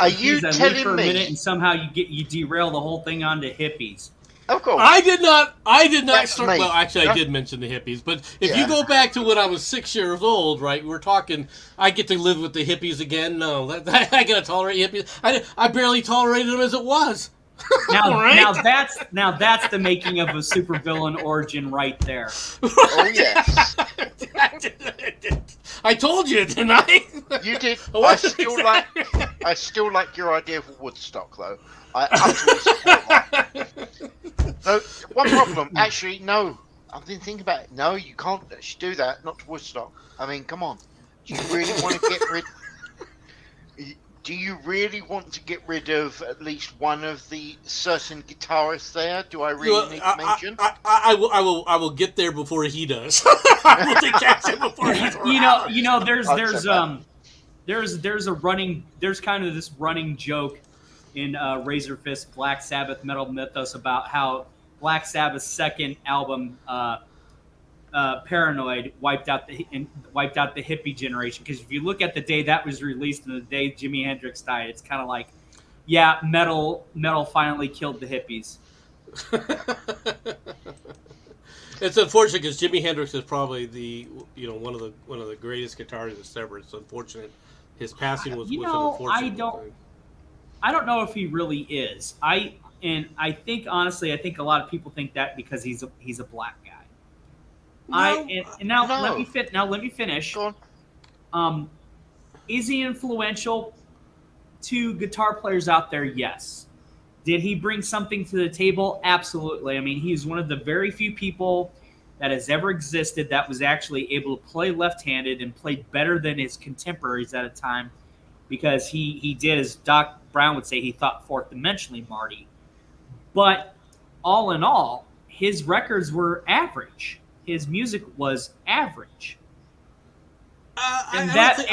you telling for a me? Minute and somehow you derail the whole thing onto hippies. Of course. I did not That's start. me. Well, actually, I did mention the hippies, but if you go back to when I was 6 years old, right? We're talking. I get to live with the hippies again. No, I gotta tolerate hippies. I barely tolerated them as it was. Now that's the making of a supervillain origin right there. Oh yes. I told you, didn't I? You did. I still like your idea of Woodstock, though. I utterly support that. So, one problem, actually, no. I've been thinking about it. No, you can't actually do that. Not to Woodstock. I mean, come on. Do you really want to get rid? Do you really want to get rid of at least one of the certain guitarists there? Do I really need to mention? I will get there before he does. I will take action before he's around. There's kind of this running joke in Razor Fist Black Sabbath Metal Mythos about how Black Sabbath's second album, Paranoid, wiped out the hippie generation. Because if you look at the day that was released and the day Jimi Hendrix died, it's kind of like, yeah, metal finally killed the hippies. It's unfortunate because Jimi Hendrix is probably one of the greatest guitarists ever. It's unfortunate his passing was an unfortunate thing. I don't know if he really is. I think honestly, I think a lot of people think that because he's a black guy. Let me finish. Go on. Is he influential to guitar players out there? Yes. Did he bring something to the table? Absolutely. I mean, he's one of the very few people that has ever existed that was actually able to play left-handed and played better than his contemporaries at a time, because he did, as Doc Brown would say, he thought fourth dimensionally, Marty. But all in all, his records were average. His music was average. That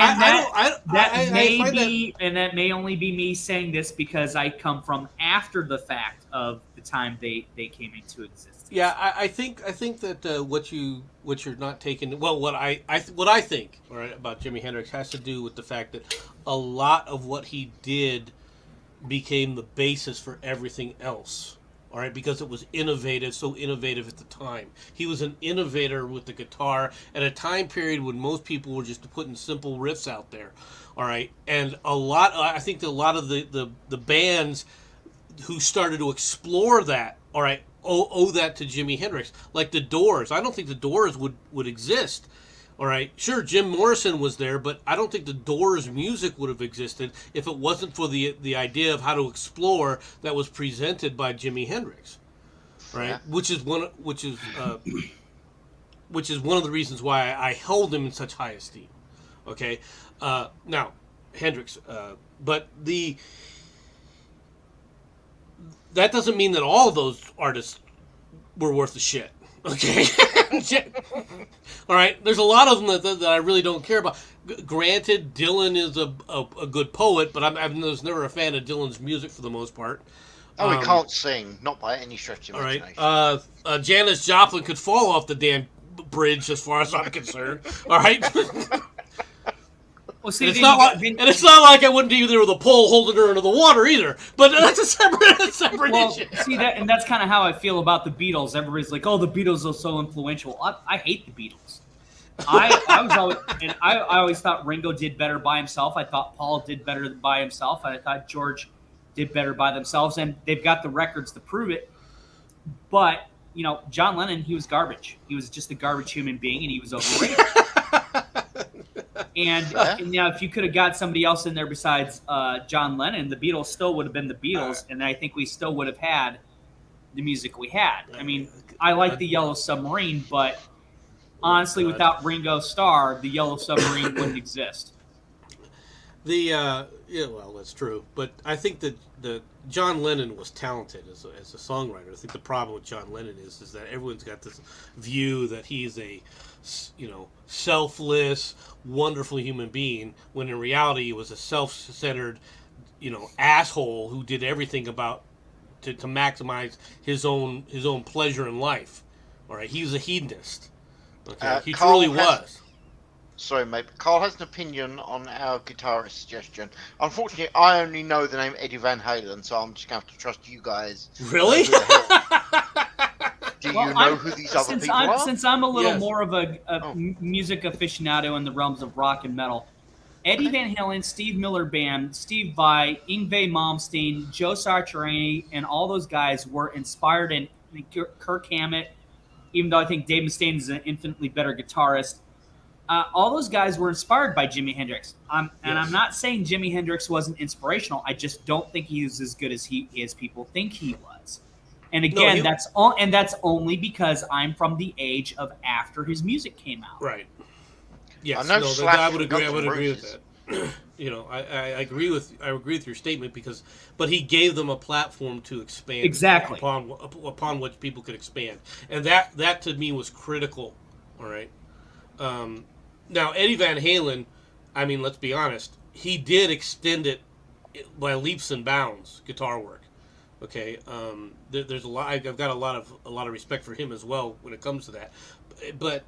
may only be me saying this because I come from after the fact of the time they came into existence. Yeah, I think that what you're not taking, well, what I think, all right, about Jimi Hendrix has to do with the fact that a lot of what he did became the basis for everything else. All right, because it was so innovative at the time. He was an innovator with the guitar at a time period when most people were just putting simple riffs out there. All right, and I think that a lot of the bands who started to explore that, all right, owe that to Jimi Hendrix. Like the Doors. I don't think the Doors would exist. All right, sure, Jim Morrison was there, but I don't think the Doors' music would have existed if it wasn't for the idea of how to explore that was presented by Jimi Hendrix, right? Yeah. Which is one of the reasons why I held him in such high esteem. Okay, now Hendrix, but that doesn't mean that all of those artists were worth the shit. Okay. All right. There's a lot of them that I really don't care about. Granted, Dylan is a good poet, but I was never a fan of Dylan's music for the most part. Oh, he can't sing, not by any stretch of imagination. All right. Janis Joplin could fall off the damn bridge, as far as I'm concerned. All right. Well, see, it's not like I wouldn't be there with a pole holding her into the water either. But that's a separate issue. See that, and that's kind of how I feel about the Beatles. Everybody's like, "Oh, the Beatles are so influential." I hate the Beatles. I always thought Ringo did better by himself. I thought Paul did better by himself, and I thought George did better by themselves. And they've got the records to prove it. But John Lennon, he was garbage. He was just a garbage human being, and he was overrated. And if you could have got somebody else in there besides John Lennon, the Beatles still would have been the Beatles, and I think we still would have had the music we had. I mean, I like the Yellow Submarine, but honestly, without Ringo Starr, the Yellow Submarine wouldn't exist. Well, that's true, but I think that John Lennon was talented as a songwriter. I think the problem with John Lennon is that everyone's got this view that he's a selfless, wonderful human being, when in reality he was a self-centered, asshole who did everything to maximize his own pleasure in life. All right, he was a hedonist. Okay, he truly was. Sorry, mate. Carl has an opinion on our guitarist suggestion. Unfortunately, I only know the name Eddie Van Halen, so I'm just going to have to trust you guys. Really? Do you know who these other people are? Since I'm a little more of a music aficionado in the realms of rock and metal, Eddie Van Halen, Steve Miller Band, Steve Vai, Yngwie Malmsteen, Joe Satriani, and all those guys were inspired, and Kirk Hammett, even though I think Dave Mustaine is an infinitely better guitarist, all those guys were inspired by Jimi Hendrix. And I'm not saying Jimi Hendrix wasn't inspirational. I just don't think he was as good as people think he was. And again, that's only because I'm from the age of after his music came out. Right. Yes. I would agree with that. You know, I agree with your statement but he gave them a platform to expand Exactly. upon which people could expand, and that to me was critical. All right. Now Eddie Van Halen, I mean, let's be honest, he did extend it by leaps and bounds. Guitar work. Okay. There's a lot. I've got a lot of respect for him as well when it comes to that, but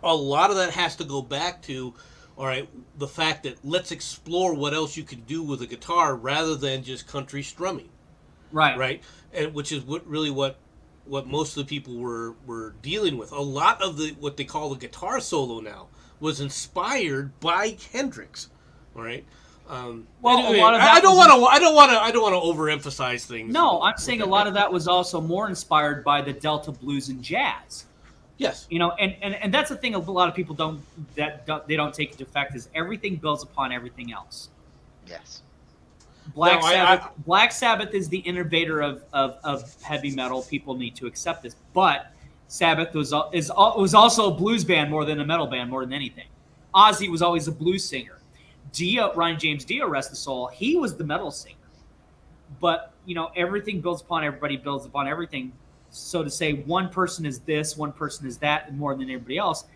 a lot of that has to go back to, all right, the fact that let's explore what else you can do with a guitar rather than just country strumming, Right. right? And which is what most of the people were dealing with. A lot of what they call the guitar solo now was inspired by Hendrix, all right. Well, anyway, a lot of that I don't want to overemphasize things. No, I'm saying a lot of that was also more inspired by the Delta blues and jazz. Yes. You know, and that's the thing a lot of people don't take into effect is everything builds upon everything else. Yes. Black Sabbath is the innovator of heavy metal. People need to accept this, but Sabbath was also a blues band more than a metal band, more than anything. Ozzy was always a blues singer. Ryan James Dio, rest his soul, he was the metal singer. But you know, everything builds upon everybody, builds upon everything. So to say one person is this, one person is that, more than everybody else,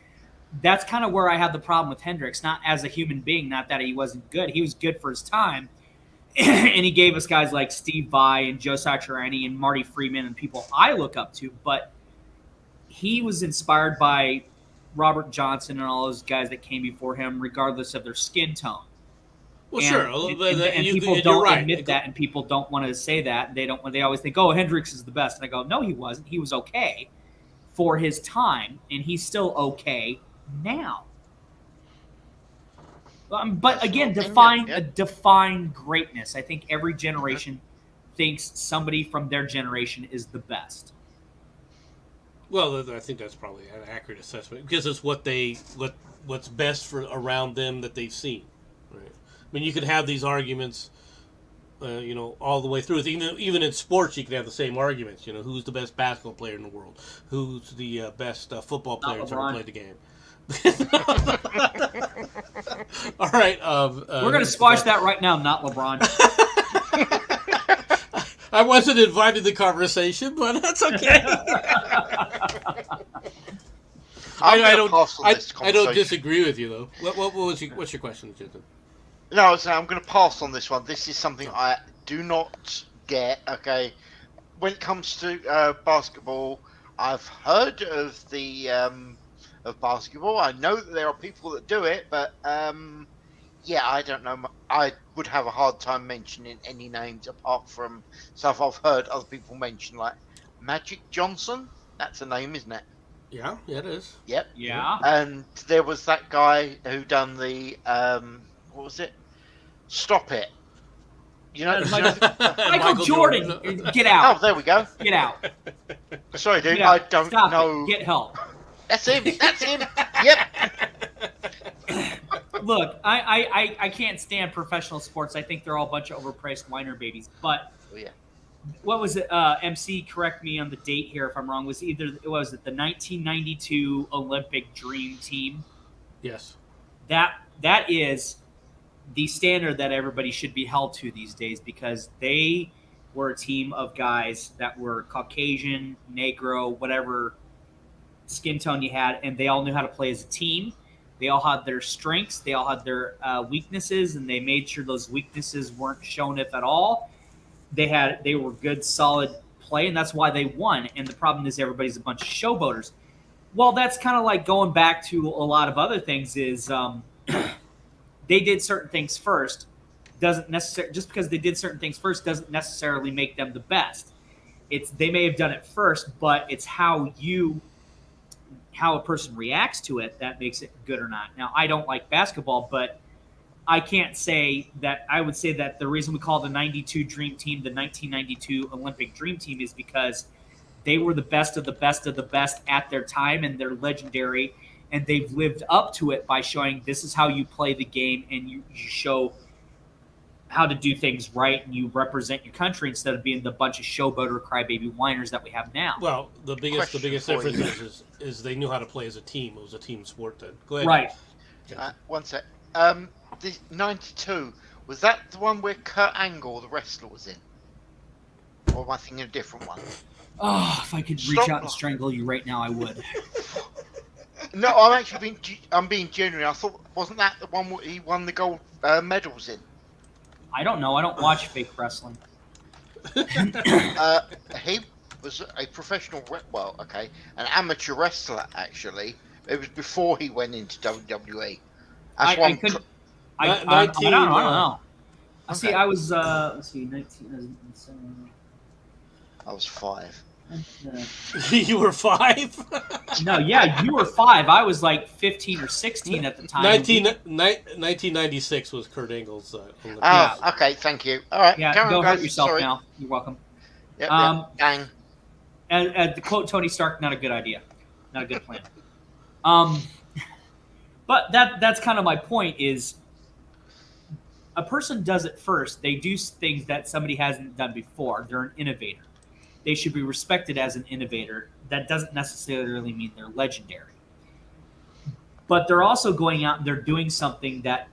that's kind of where I had the problem with Hendrix. Not as a human being, not that he wasn't good. He was good for his time, and he gave us guys like Steve Vai and Joe Satriani and Marty Friedman and people I look up to. But he was inspired by Robert Johnson and all those guys that came before him, regardless of their skin tone. Well, and, sure, and people don't admit that, and people don't want to say that. They don't. They always think, "Oh, Hendrix is the best," and I go, "No, he wasn't. He was okay for his time, and he's still okay now." But again, define greatness. I think every generation thinks somebody from their generation is the best. Well, I think that's probably an accurate assessment because it's what's best for around them that they've seen. Right? I mean, you could have these arguments, all the way through. Even in sports, you can have the same arguments. You know, who's the best basketball player in the world? Who's the best football player that's ever played the game? All right. We're going to squash that right now, not LeBron. I wasn't invited to the conversation, but that's okay. I don't disagree with you though. What's your question, Jason? No, I'm going to pass on this one. This is something I do not get. Okay, when it comes to basketball, I've heard of the of basketball. I know that there are people that do it, but I don't know. I would have a hard time mentioning any names apart from stuff I've heard other people mention, like Magic Johnson. That's a name, isn't it? Yeah, it is. Yep. Yeah. And there was that guy who done the what was it? Stop it. You know, Michael Jordan. Get out. Oh, there we go. Get out. Sorry, dude. I don't Stop know. It. Get help. That's him. That's him. Yep. Look, I can't stand professional sports. I think they're all a bunch of overpriced whiner babies. But what was it? MC, correct me on the date here if I'm wrong. Was it the 1992 Olympic Dream Team? Yes. That is the standard that everybody should be held to these days because they were a team of guys that were Caucasian, Negro, whatever skin tone you had, and they all knew how to play as a team. They all had their strengths. They all had their weaknesses, and they made sure those weaknesses weren't shown, if at all. They were good, solid play, and that's why they won. And the problem is everybody's a bunch of showboaters. Well, that's kind of like going back to a lot of other things is they did certain things first. Just because they did certain things first doesn't necessarily make them the best. They may have done it first, but it's how a person reacts to it that makes it good or not. Now, I don't like basketball, but I can't say that. I would say that the reason we call the 92 Dream Team the 1992 Olympic Dream Team is because they were the best of the best of the best at their time, and they're legendary, and they've lived up to it by showing this is how you play the game, and you show how to do things right, and you represent your country instead of being the bunch of showboater crybaby whiners that we have now. Well, the biggest difference is they knew how to play as a team. It was a team sport then. Go ahead. Right. One sec. the 92, was that the one where Kurt Angle, the wrestler, was in? Or am I thinking of a different one? Oh, if I could reach out and strangle you right now, I would. No, I'm actually being genuine. I thought, wasn't that the one where he won the gold medals in? I don't know. I don't watch fake wrestling. He was a professional, an amateur wrestler, actually. It was before he went into WWE. I don't know. See, Okay. I was, let's see, 19. I was 5. You were 5? No, yeah, you were 5. I was like 15 or 16 at the time. 1996 was Kurt Angle's. Okay, thank you. All right, yeah, go hurt yourself now. You're welcome. Yep, bang. And to quote Tony Stark, not a good idea, not a good plan. But that's kind of my point. Is a person does it first. They do things that somebody hasn't done before. They're an innovator. They should be respected as an innovator. That doesn't necessarily mean they're legendary. But they're also going out and they're doing something that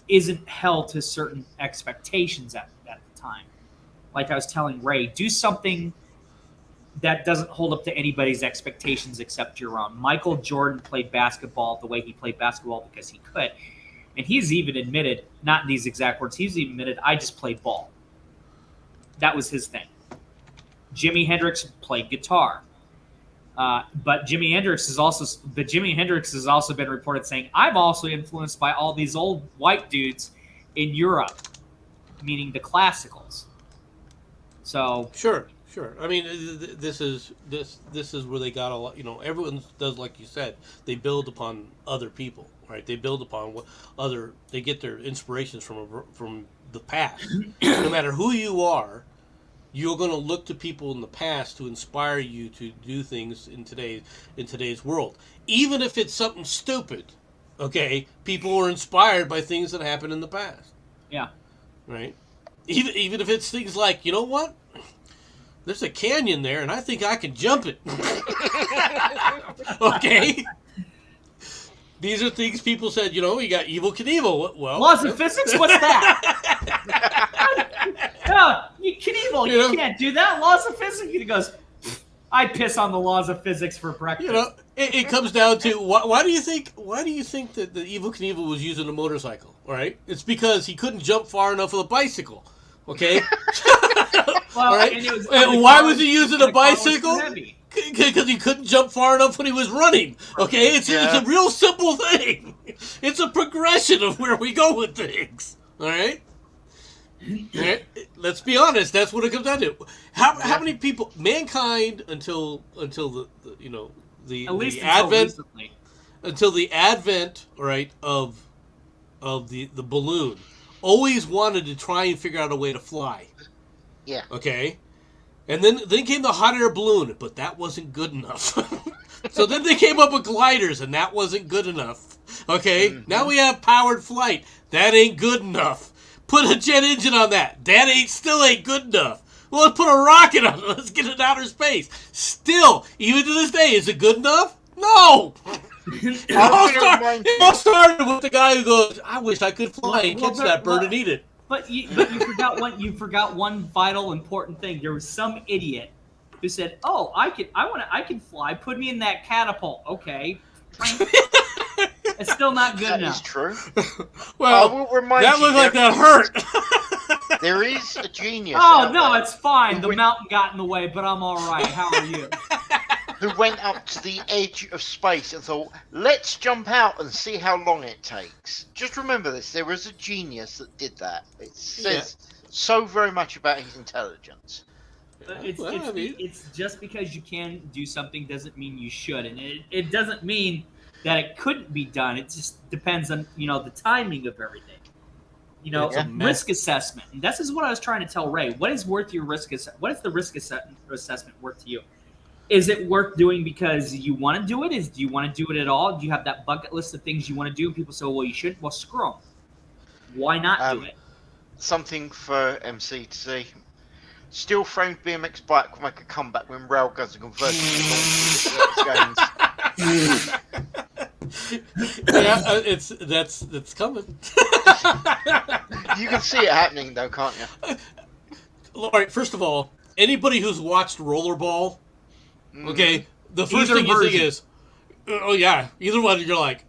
isn't held to certain expectations at the time. Like I was telling Ray, do something that doesn't hold up to anybody's expectations except your own. Michael Jordan played basketball the way he played basketball because he could. And he's even admitted, not in these exact words, he's even admitted, I just played ball. That was his thing. Jimi Hendrix played guitar. But Jimi Hendrix has also been reported saying, I'm also influenced by all these old white dudes in Europe, meaning the classicals. So Sure. I mean, this is where they got a lot. Everyone does, like you said. They build upon other people, right? They build upon they get their inspirations from the past. No matter who you are, you're going to look to people in the past to inspire you to do things in today's world, even if it's something stupid. Okay, people are inspired by things that happened in the past. Yeah. Right. Even if it's things like, you know what? There's a canyon there, and I think I can jump it. Okay. These are things people said, you got Evel Knievel. Well, laws of physics? What's that? No, Knievel, you can't do that. Laws of physics. He goes, I piss on the laws of physics for breakfast. It comes down to why do you think that the Evel Knievel was using a motorcycle? All right, it's because he couldn't jump far enough with a bicycle. Okay. Well, all right. And why was he using a bicycle? Because he couldn't jump far enough when he was running. Okay, it's a real simple thing. It's a progression of where we go with things. All right. Let's be honest. That's what it comes down to. How many people, mankind, until the advent, right, of the balloon, always wanted to try and figure out a way to fly. Yeah. Okay. And then came the hot air balloon, but that wasn't good enough. So then they came up with gliders, and that wasn't good enough. Okay? Mm-hmm. Now we have powered flight. That ain't good enough. Put a jet engine on that. That still ain't good enough. Well, let's put a rocket on it. Let's get it outer space. Still, even to this day, is it good enough? No! It all started with the guy who goes, I wish I could fly and catch that bird and eat it. But you forgot one vital important thing. There was some idiot who said, "Oh, I can fly. Put me in that catapult." Okay. It's still not good enough. That is true. Well, I will remind that looked like that hurt. There is a genius. Oh no, it's fine. The mountain got in the way, but I'm all right. How are you? Who went up to the edge of space and thought, let's jump out and see how long it takes. Just remember this, there was a genius that did that. It says so very much about his intelligence. It's just because you can do something doesn't mean you should. And it doesn't mean that it couldn't be done. It just depends on, the timing of everything. Risk assessment. And this is what I was trying to tell Ray. What is worth your risk assessment? What is the risk assessment worth to you? Is it worth doing because you want to do it? Do you want to do it at all? Do you have that bucket list of things you want to do? And people say, well, you should. Well, screw them. Why not do it? Something for MC to see. Steel framed BMX bike will make a comeback when railguns are converted to games. Yeah, that's coming. You can see it happening, though, can't you? All right, first of all, anybody who's watched Rollerball, okay, the first Either thing you think version. is, oh yeah, either one. You're like,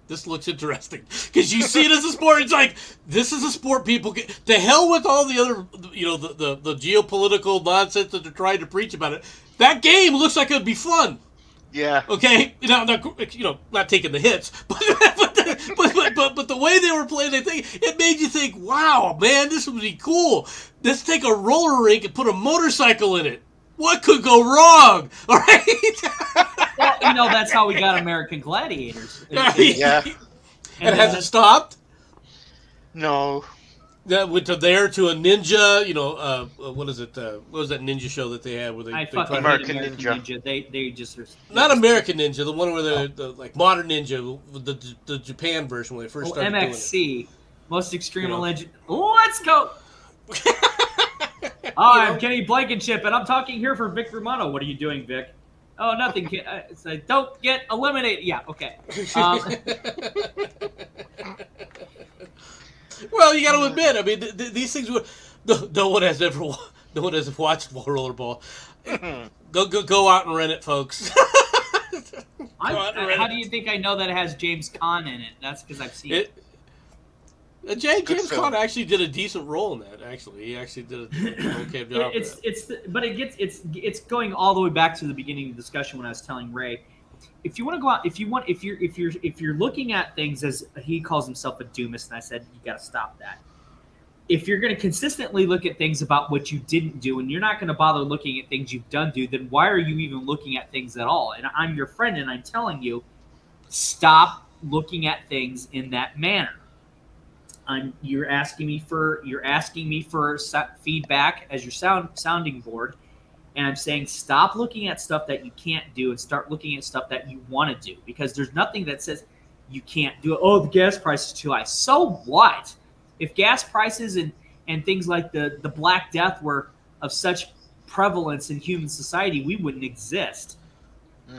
this looks interesting because you see it as a sport. It's like this is a sport people get. To hell with all the other, the geopolitical nonsense that they're trying to preach about it. That game looks like it'd be fun. Yeah. Okay, not taking the hits, but but the way they were playing the thing, it made you think, wow, man, this would be cool. Let's take a roller rink and put a motorcycle in it. What could go wrong? All right. Well, that's how we got American Gladiators. Yeah. And has it stopped? No. That went to a ninja. What is it? What was that ninja show that they had where they? I they fucking tried hate American American Ninja. Ninja. They just are not American Ninja, the one where the like modern ninja, the Japan version when they first started doing it. MXC, most extreme You know. legend. Let's go. Hi, I'm Kenny Blankenship, and I'm talking here for Vic Romano. What are you doing, Vic? Oh, nothing. It's like, don't get eliminated. Yeah, okay. Well, you got to admit, I mean, these things were. No one has watched Rollerball. Go out and rent it, folks. How do you think I know that it has James Caan in it? That's because I've seen it. James film. Caan actually did a decent role in that. Actually, he actually did an okay job. But it's going all the way back to the beginning of the discussion when I was telling Ray, if you want to go out, if you're looking at things as he calls himself a doomist, and I said you got to stop that. If you're going to consistently look at things about what you didn't do, and you're not going to bother looking at things you've done do, then why are you even looking at things at all? And I'm your friend, and I'm telling you, stop looking at things in that manner. You're asking me for feedback as your sounding board, and I'm saying stop looking at stuff that you can't do and start looking at stuff that you want to do, because there's nothing that says you can't do it. Oh, the gas price is too high. So what? If gas prices and things like the Black Death were of such prevalence in human society, we wouldn't exist.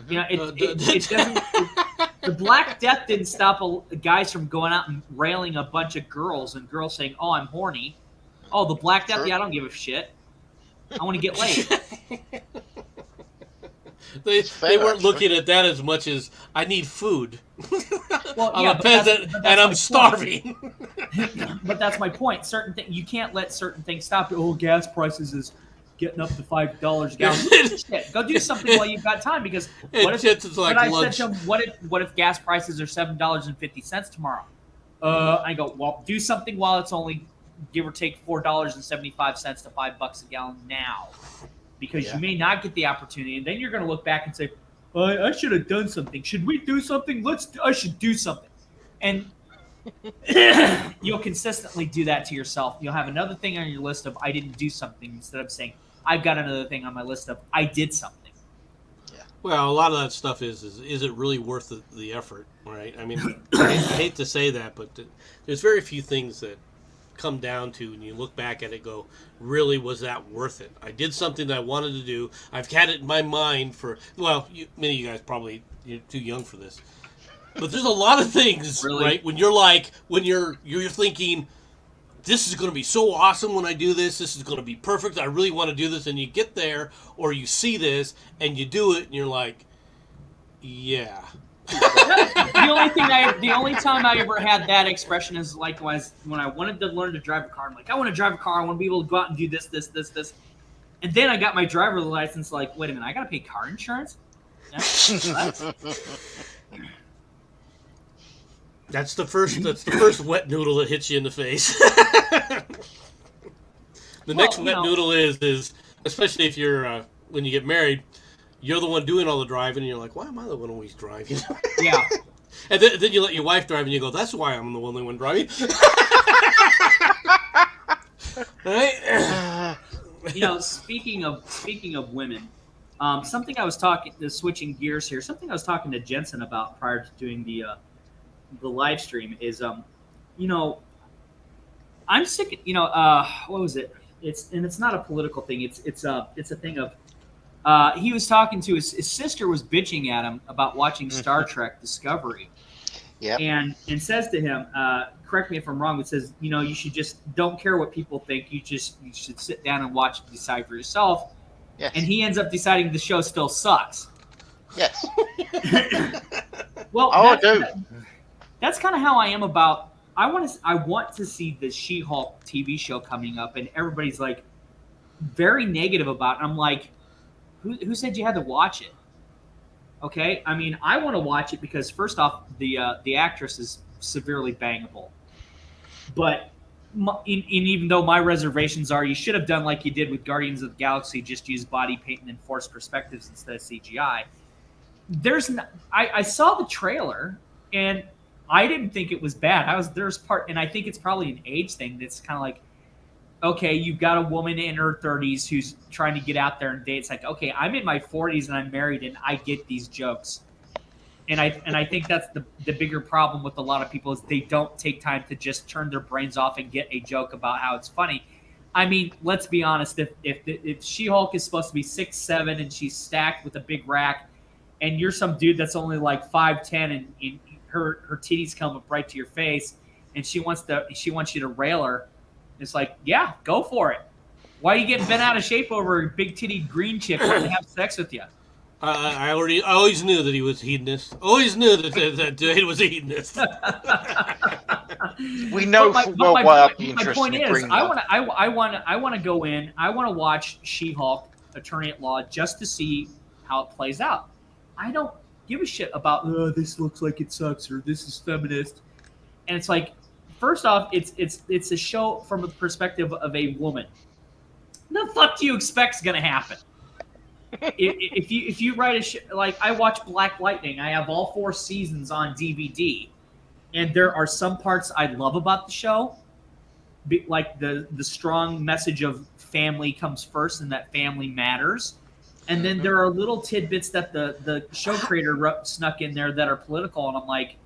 It doesn't. The Black Death didn't stop guys from going out and railing a bunch of girls and girls saying, "Oh, I'm horny." Oh, the Black Death. Yeah, I don't give a shit. I want to get laid. They weren't looking at that as much as I need food. Well, I'm a peasant and I'm starving. But that's my point. Certain things you can't let certain things stop you. Oh, gas prices is getting up to $5 a gallon. Shit, go do something while you've got time, because what if it's like I lunch. said to him, what if gas prices are $7.50 tomorrow? I go, well, do something while it's only give or take $4.75 to $5 a gallon now, because you may not get the opportunity, and then you're going to look back and say, I should have done something. Should we do something? I should do something. And you'll consistently do that to yourself. You'll have another thing on your list of I didn't do something, instead of saying I've got another thing on my list of I did something. Yeah. Well, a lot of that stuff is it really worth the effort, right? I mean, I hate to say that, but there's very few things that come down to, and you look back at it, go, really, was that worth it? I did something that I wanted to do. I've had it in my mind for, well, many of you guys probably, you're too young for this, but there's a lot of things, Really? right? When you're thinking, this is going to be so awesome when I do this. This is going to be perfect. I really want to do this. And you get there, or you see this, and you do it, and you're like, yeah. The only time I ever had that expression is likewise when I wanted to learn to drive a car. I'm like, I want to drive a car. I want to be able to go out and do this. And then I got my driver's license. Like, wait a minute, I got to pay car insurance? That's the first wet noodle that hits you in the face. The next wet noodle is especially if you're when you get married, you're the one doing all the driving, and you're like, why am I the one always driving? Yeah. And then you let your wife drive, and you go, that's why I'm the only one driving. Right? Speaking of women, something I was switching gears here. Something I was talking to Jensen about prior to doing the live stream is, I'm sick. What was it? It's not a political thing. It's a thing of He was talking to his sister was bitching at him about watching Star Trek Discovery. Yep. And says to him, correct me if I'm wrong, but says, you should just don't care what people think. You should sit down and watch and decide for yourself. Yes. And he ends up deciding the show still sucks. Yes. Well, I do. That's kind of how I am about. I want to see the She-Hulk TV show coming up, and everybody's like very negative about it. I'm like, who said you had to watch it? Okay, I mean, I want to watch it because first off, the actress is severely bangable, but even though my reservations are, you should have done like you did with Guardians of the Galaxy, just use body paint and enforced perspectives instead of CGI. I saw the trailer and I didn't think it was bad. There's part, and I think it's probably an age thing that's kind of like, okay, you've got a woman in her 30s who's trying to get out there and date. It's like, okay, I'm in my 40s and I'm married and I get these jokes. And I think that's the bigger problem with a lot of people is they don't take time to just turn their brains off and get a joke about how it's funny. I mean, let's be honest. If She-Hulk is supposed to be 6'7" and she's stacked with a big rack, and you're some dude that's only like 5'10" and her titties come up right to your face, and she wants you to rail her, it's like, yeah, go for it. Why are you getting bent out of shape over a big titty green chick wanting to have sex with you? I always knew that he was a hedonist. Always knew that he was a hedonist. We know full well why I'd be interested in bringing that. I want to go in. I want to watch She-Hulk, Attorney at Law, just to see how it plays out. I don't give a shit about this looks like it sucks or this is feminist. And it's like, first off, it's a show from the perspective of a woman. What the fuck do you expect's gonna happen? if you write like I watch Black Lightning, I have all 4 seasons on DVD, and there are some parts I love about the show, like the strong message of family comes first and that family matters. And then there are little tidbits that the show creator snuck in there that are political, and I'm like,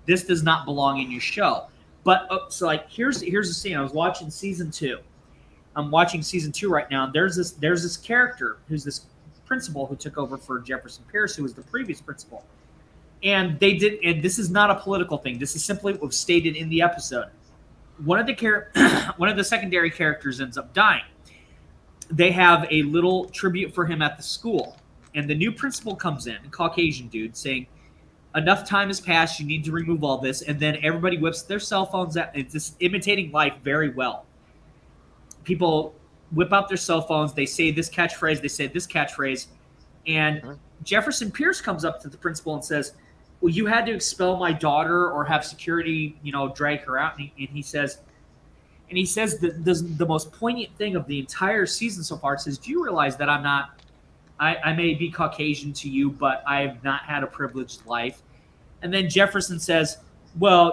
this does not belong in your show. But so like here's the scene. I was watching season 2. I'm watching season 2 right now. And there's this character who's this principal who took over for Jefferson Pierce, who was the previous principal. And and this is not a political thing. This is simply what was stated in the episode. One of the secondary characters ends up dying. They have a little tribute for him at the school, and the new principal comes in, a Caucasian dude, saying, enough time has passed, you need to remove all this. And then everybody whips their cell phones out. It's just imitating life very well. People whip out their cell phones, they say this catchphrase, and Jefferson Pierce comes up to the principal and says, well, you had to expel my daughter or have security, drag her out. And he says the most poignant thing of the entire season so far. It says, do you realize that I may be Caucasian to you, but I have not had a privileged life? And then Jefferson says, well,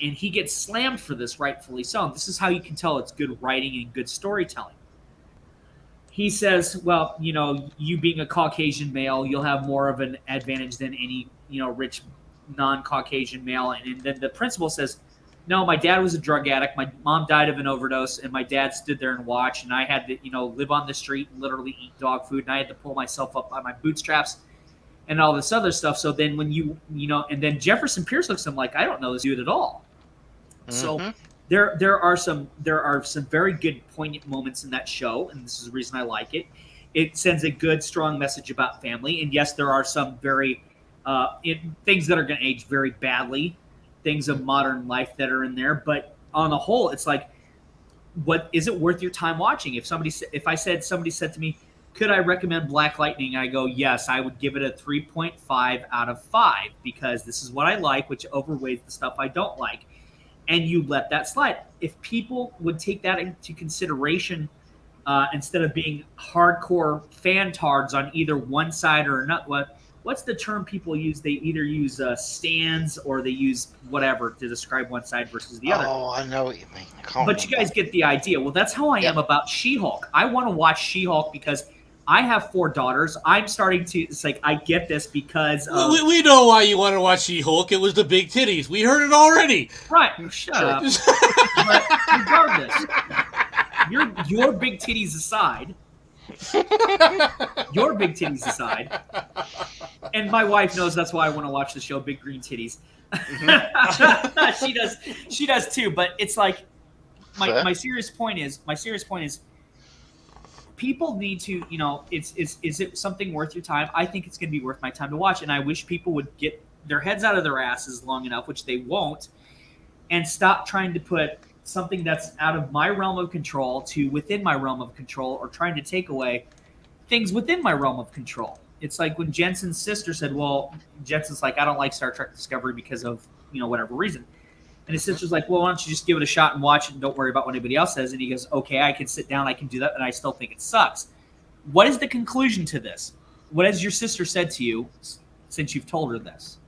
and he gets slammed for this, rightfully so. And this is how you can tell it's good writing and good storytelling. He says, well, you being a Caucasian male, you'll have more of an advantage than any, rich non-Caucasian male. And then the principal says, no, my dad was a drug addict. My mom died of an overdose, and my dad stood there and watched, and I had to, live on the street and literally eat dog food, and I had to pull myself up by my bootstraps and all this other stuff. So then when and then Jefferson Pierce looks at him like, I don't know this dude at all. Mm-hmm. So there are some very good poignant moments in that show, and this is the reason I like it. It sends a good, strong message about family, and yes, there are some very things that are going to age very badly, things of modern life that are in there. But on the whole, it's like, what is it worth your time watching? If somebody said to me, could I recommend Black Lightning? I go, yes, I would give it a 3.5 out of 5 because this is what I like, which overweighs the stuff I don't like. And you let that slide. If people would take that into consideration instead of being hardcore fantards on either one side or another, what's the term people use? They either use stands or they use whatever to describe one side versus the other. Oh, I know what you mean. But you guys get the idea. Well, that's how I am about She-Hulk. I want to watch She-Hulk because I have 4 daughters. I'm starting to. It's like I get this because we know why you want to watch She-Hulk. It was the big titties. We heard it already. Right. Shut up. But regardless, your big titties aside, Your big titties aside. And my wife knows that's why I want to watch the show Big Green Titties. She does too, but it's like my serious point is people need to, is it something worth your time? I think it's going to be worth my time to watch, and I wish people would get their heads out of their asses long enough, which they won't, and stop trying to put something that's out of my realm of control to within my realm of control, or trying to take away things within my realm of control. It's like when Jensen's sister said, well, Jensen's like, I don't like Star Trek Discovery because of, whatever reason. And his sister's like, well, why don't you just give it a shot and watch it and don't worry about what anybody else says. And he goes, okay, I can sit down, I can do that, and I still think it sucks. What is the conclusion to this? What has your sister said to you since you've told her this?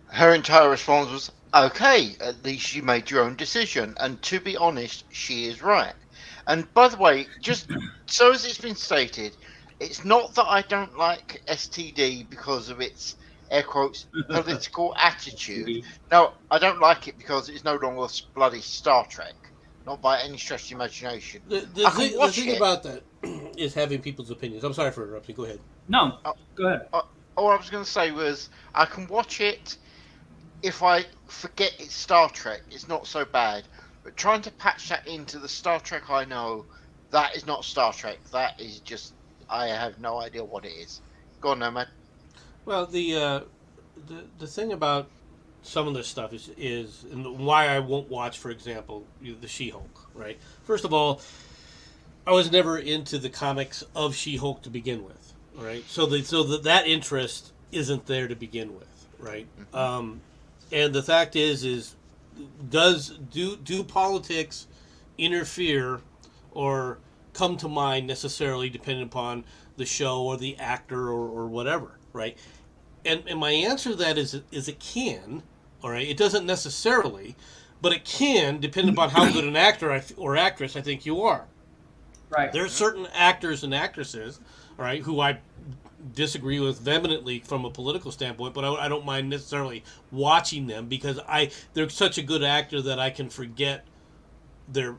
Her entire response was, okay, at least you made your own decision. And to be honest, she is right. And by the way, just so as it's been stated, it's not that I don't like STD because of its, air quotes, political attitude. No, I don't like it because it's no longer bloody Star Trek. Not by any stretch of the imagination. The thing about that is having people's opinions. I'm sorry for interrupting. Go ahead. No, go ahead. All I was going to say was, I can watch it if I forget it's Star Trek. It's not so bad. But trying to patch that into the Star Trek I know, that is not Star Trek. That is just, I have no idea what it is. Go on, Nomad. Well, the thing about some of this stuff is and why I won't watch, for example, the She-Hulk, right? First of all, I was never into the comics of She-Hulk to begin with, right? So that interest isn't there to begin with, right? Mm-hmm. And the fact is do politics interfere or come to mind necessarily depending upon the show or the actor or whatever, right? And my answer to that is it can, all right? It doesn't necessarily, but it can, depending upon how good an actor or actress I think you are. Right. There are certain actors and actresses, all right, who I disagree with vehemently from a political standpoint, but I don't mind necessarily watching them because they're such a good actor that I can forget their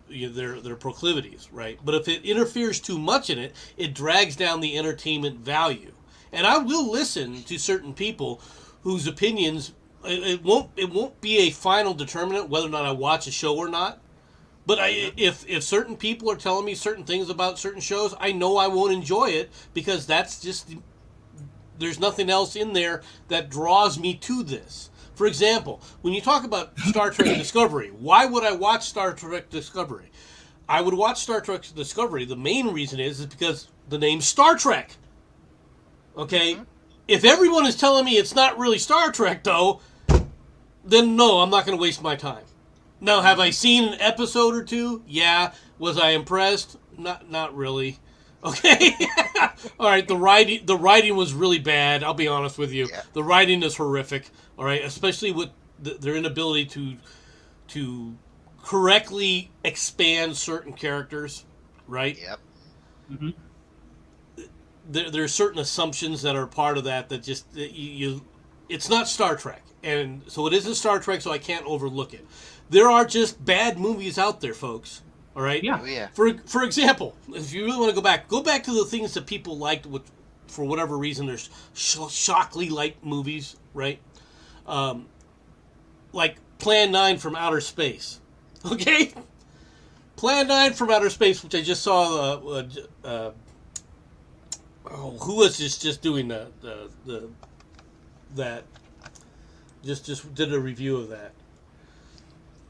proclivities, right? But if it interferes too much in it, it drags down the entertainment value. And I will listen to certain people whose opinions, it won't be a final determinant whether or not I watch a show or not. But if certain people are telling me certain things about certain shows, I know I won't enjoy it because that's just, there's nothing else in there that draws me to this. For example, when you talk about Star Trek Discovery, why would I watch Star Trek Discovery? I would watch Star Trek Discovery. The main reason is because the name's Star Trek. Okay? Mm-hmm. If everyone is telling me it's not really Star Trek, though, then no, I'm not going to waste my time. Now, have I seen an episode or two? Yeah. Was I impressed? Not really. Okay. All right. The writing was really bad. I'll be honest with you. Yeah. The writing is horrific. All right, especially with their inability to correctly expand certain characters. Right. Yep. Mm-hmm. There are certain assumptions that are part of that just it's not Star Trek, and so it isn't Star Trek, so I can't overlook it. There are just bad movies out there, folks. All right. Yeah. Oh, yeah. For example, if you really want to go back to the things that people liked, for whatever reason, there's shockingly light movies, right? Like Plan 9 from Outer Space. Okay. Plan 9 from Outer Space, which I just saw. Who was just doing that? Just did a review of that.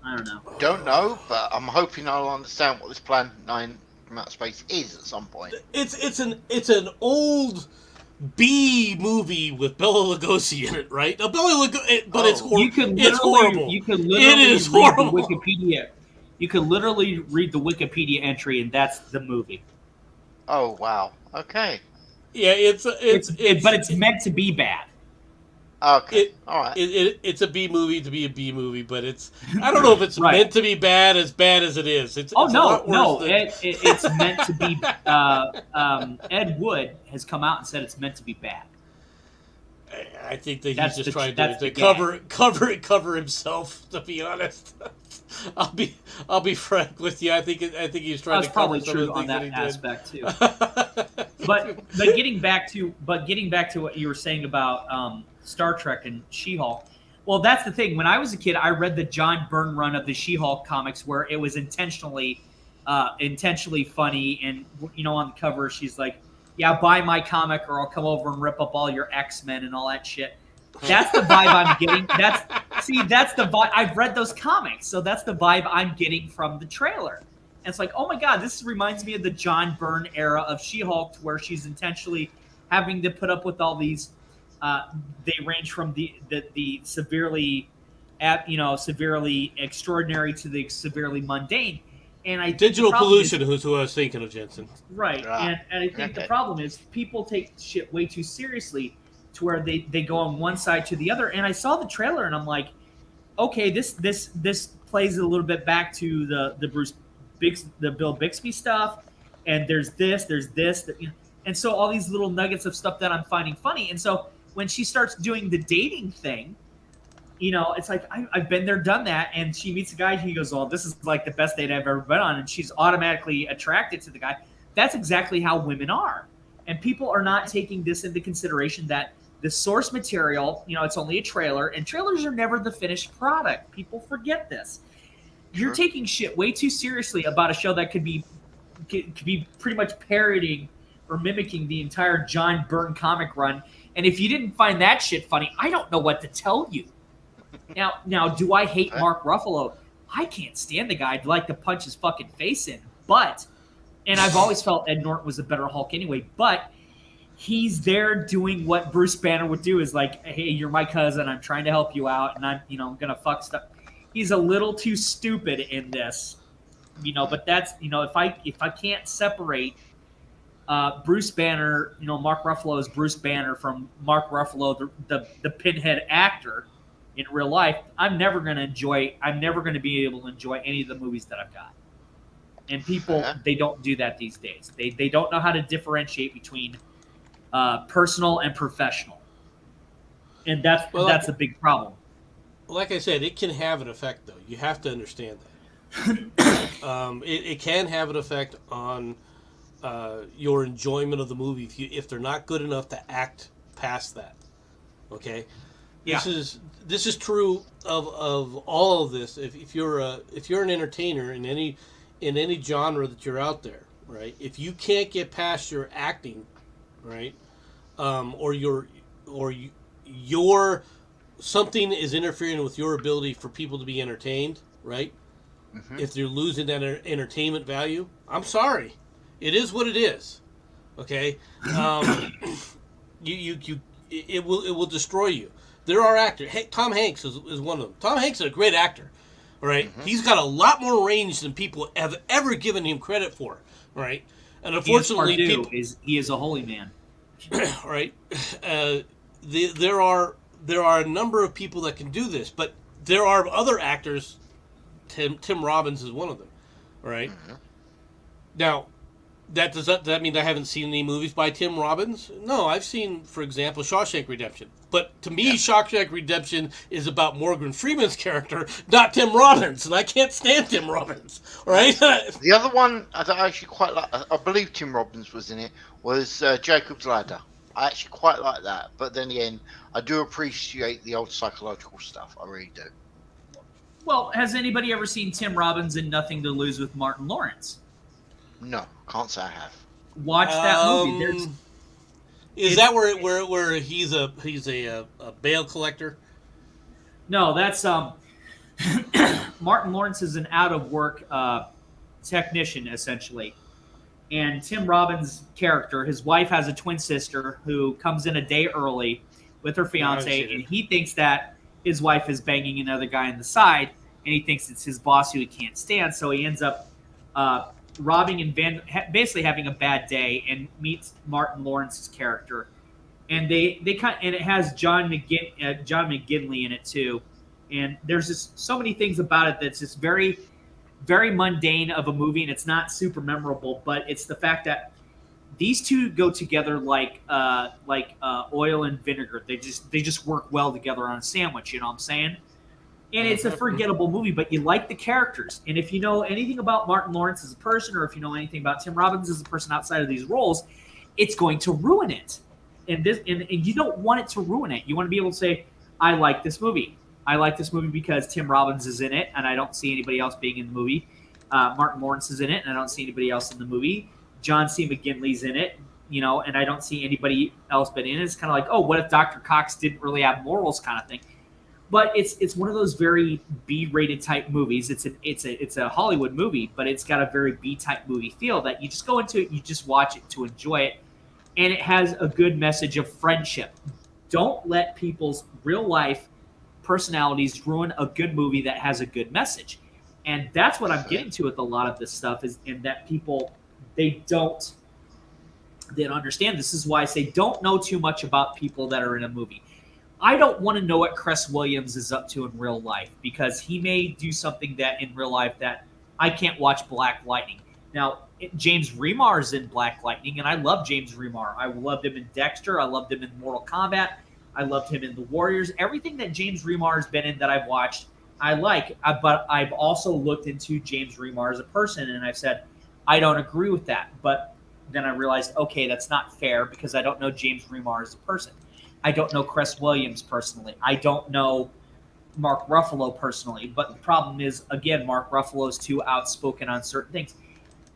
I don't know. Don't know, but I'm hoping I'll understand what this Plan 9 from Outer Space is at some point. It's an old B movie with Bela Lugosi in it, right? But it's horrible. It's horrible. You can literally read horrible. The Wikipedia. You can literally read the Wikipedia entry, and that's the movie. Oh wow! Okay. Yeah, it's meant to be bad. Okay, all right. It's a B movie to be a B movie, but I don't know if it's right. Meant to be bad as it is. It's meant to be. Ed Wood has come out and said it's meant to be bad. I think that he's just trying to cover himself. To be honest, I'll be frank with you. I think he's trying to cover some of the things that he did. That's probably true on that aspect too. but getting back to what you were saying about Star Trek and She-Hulk. Well, that's the thing. When I was a kid, I read the John Byrne run of the She-Hulk comics, where it was intentionally funny, and on the cover she's like, "Yeah, buy my comic, or I'll come over and rip up all your X-Men and all that shit." That's the vibe I'm getting. That's the vibe. I've read those comics, so that's the vibe I'm getting from the trailer. And it's like, oh my god, this reminds me of the John Byrne era of She-Hulk, where she's intentionally having to put up with all these. They range from the severely, severely extraordinary to the severely mundane. And I digital pollution is who I was thinking of, Jensen. Right, and I think the problem is people take shit way too seriously, to where they go on one side to the other. And I saw the trailer and I'm like, okay, this plays a little bit back to the Bill Bixby stuff, and there's this, and so all these little nuggets of stuff that I'm finding funny. And so when she starts doing the dating thing, it's like I've been there, done that, and she meets a guy, and he goes, "Oh, this is like the best date I've ever been on," and she's automatically attracted to the guy. That's exactly how women are, and people are not taking this into consideration, that the source material, it's only a trailer, and trailers are never the finished product. People forget this. You're taking shit way too seriously about a show that could be pretty much parodying or mimicking the entire John Byrne comic run. And if you didn't find that shit funny, I don't know what to tell you. Now, do I hate Mark Ruffalo? I can't stand the guy. I'd like to punch his fucking face in. And I've always felt Ed Norton was a better Hulk anyway, but he's there doing what Bruce Banner would do, is like, hey, you're my cousin, I'm trying to help you out, and I'm gonna fuck stuff. He's a little too stupid in this, but that's, if I can't separate Bruce Banner, Mark Ruffalo's Bruce Banner from Mark Ruffalo, the Pinhead actor in real life, I'm never going to be able to enjoy any of the movies that I've got. And people, they don't do that these days. They don't know how to differentiate between personal and professional. And that's a big problem. Like I said, it can have an effect, though. You have to understand that. It can have an effect on your enjoyment of the movie if they're not good enough to act past that. Okay, yeah. This is true of all of this. If you're an entertainer in any genre that you're out there, right? If you can't get past your acting, right, or your something is interfering with your ability for people to be entertained, right? Mm-hmm. If you're losing that entertainment value, I'm sorry. It is what it is. Okay? It will destroy you. There are actors. Hey, Tom Hanks is one of them. Tom Hanks is a great actor. All right? Mm-hmm. He's got a lot more range than people have ever given him credit for. All right? And unfortunately, he is a holy man. Right? There are a number of people that can do this, but there are other actors. Tim Robbins is one of them. All right? Mm-hmm. Now, does that mean I haven't seen any movies by Tim Robbins? No, I've seen, for example, Shawshank Redemption. But to me, Shawshank Redemption is about Morgan Freeman's character, not Tim Robbins, and I can't stand Tim Robbins. Right? The other one that I actually quite like, I believe Tim Robbins was in it, was Jacob's Ladder. I actually quite like that, but then again, I do appreciate the old psychological stuff. I really do. Well, has anybody ever seen Tim Robbins in Nothing to Lose with Martin Lawrence? No, can't say I have. Watch that movie. Is that where he's a bail collector? No, that's Martin Lawrence is an out of work technician essentially, and Tim Robbins' character, his wife has a twin sister who comes in a day early with her fiance, and he thinks that his wife is banging another guy on the side, and he thinks it's his boss who he can't stand, so he ends up robbing and basically having a bad day, and meets Martin Lawrence's character, and it has John McGinley in it too, and there's just so many things about it that's just very, very mundane of a movie, and it's not super memorable, but it's the fact that these two go together like oil and vinegar. They just work well together on a sandwich. You know what I'm saying? And it's a forgettable movie, but you like the characters. And if you know anything about Martin Lawrence as a person, or if you know anything about Tim Robbins as a person outside of these roles, it's going to ruin it. And you don't want it to ruin it. You want to be able to say, I like this movie. I like this movie because Tim Robbins is in it, and I don't see anybody else being in the movie. Martin Lawrence is in it, and I don't see anybody else in the movie. John C. McGinley's in it, and I don't see anybody else but in it. It's kind of like, oh, what if Dr. Cox didn't really have morals, kind of thing. But it's one of those very B-rated type movies. It's a Hollywood movie, but it's got a very B-type movie feel that you just go into it, you just watch it to enjoy it, and it has a good message of friendship. Don't let people's real life personalities ruin a good movie that has a good message. And that's what I'm getting to with a lot of this stuff is in that people they don't understand. This is why I say don't know too much about people that are in a movie. I don't want to know what Cress Williams is up to in real life because he may do something that in real life that I can't watch Black Lightning. Now, James Remar's in Black Lightning, and I love James Remar. I loved him in Dexter. I loved him in Mortal Kombat. I loved him in The Warriors. Everything that James Remar has been in that I've watched, I like. But I've also looked into James Remar as a person, and I've said, I don't agree with that. But then I realized, okay, that's not fair because I don't know James Remar as a person. I don't know Cress Williams personally. I don't know Mark Ruffalo personally. But the problem is, again, Mark Ruffalo's too outspoken on certain things.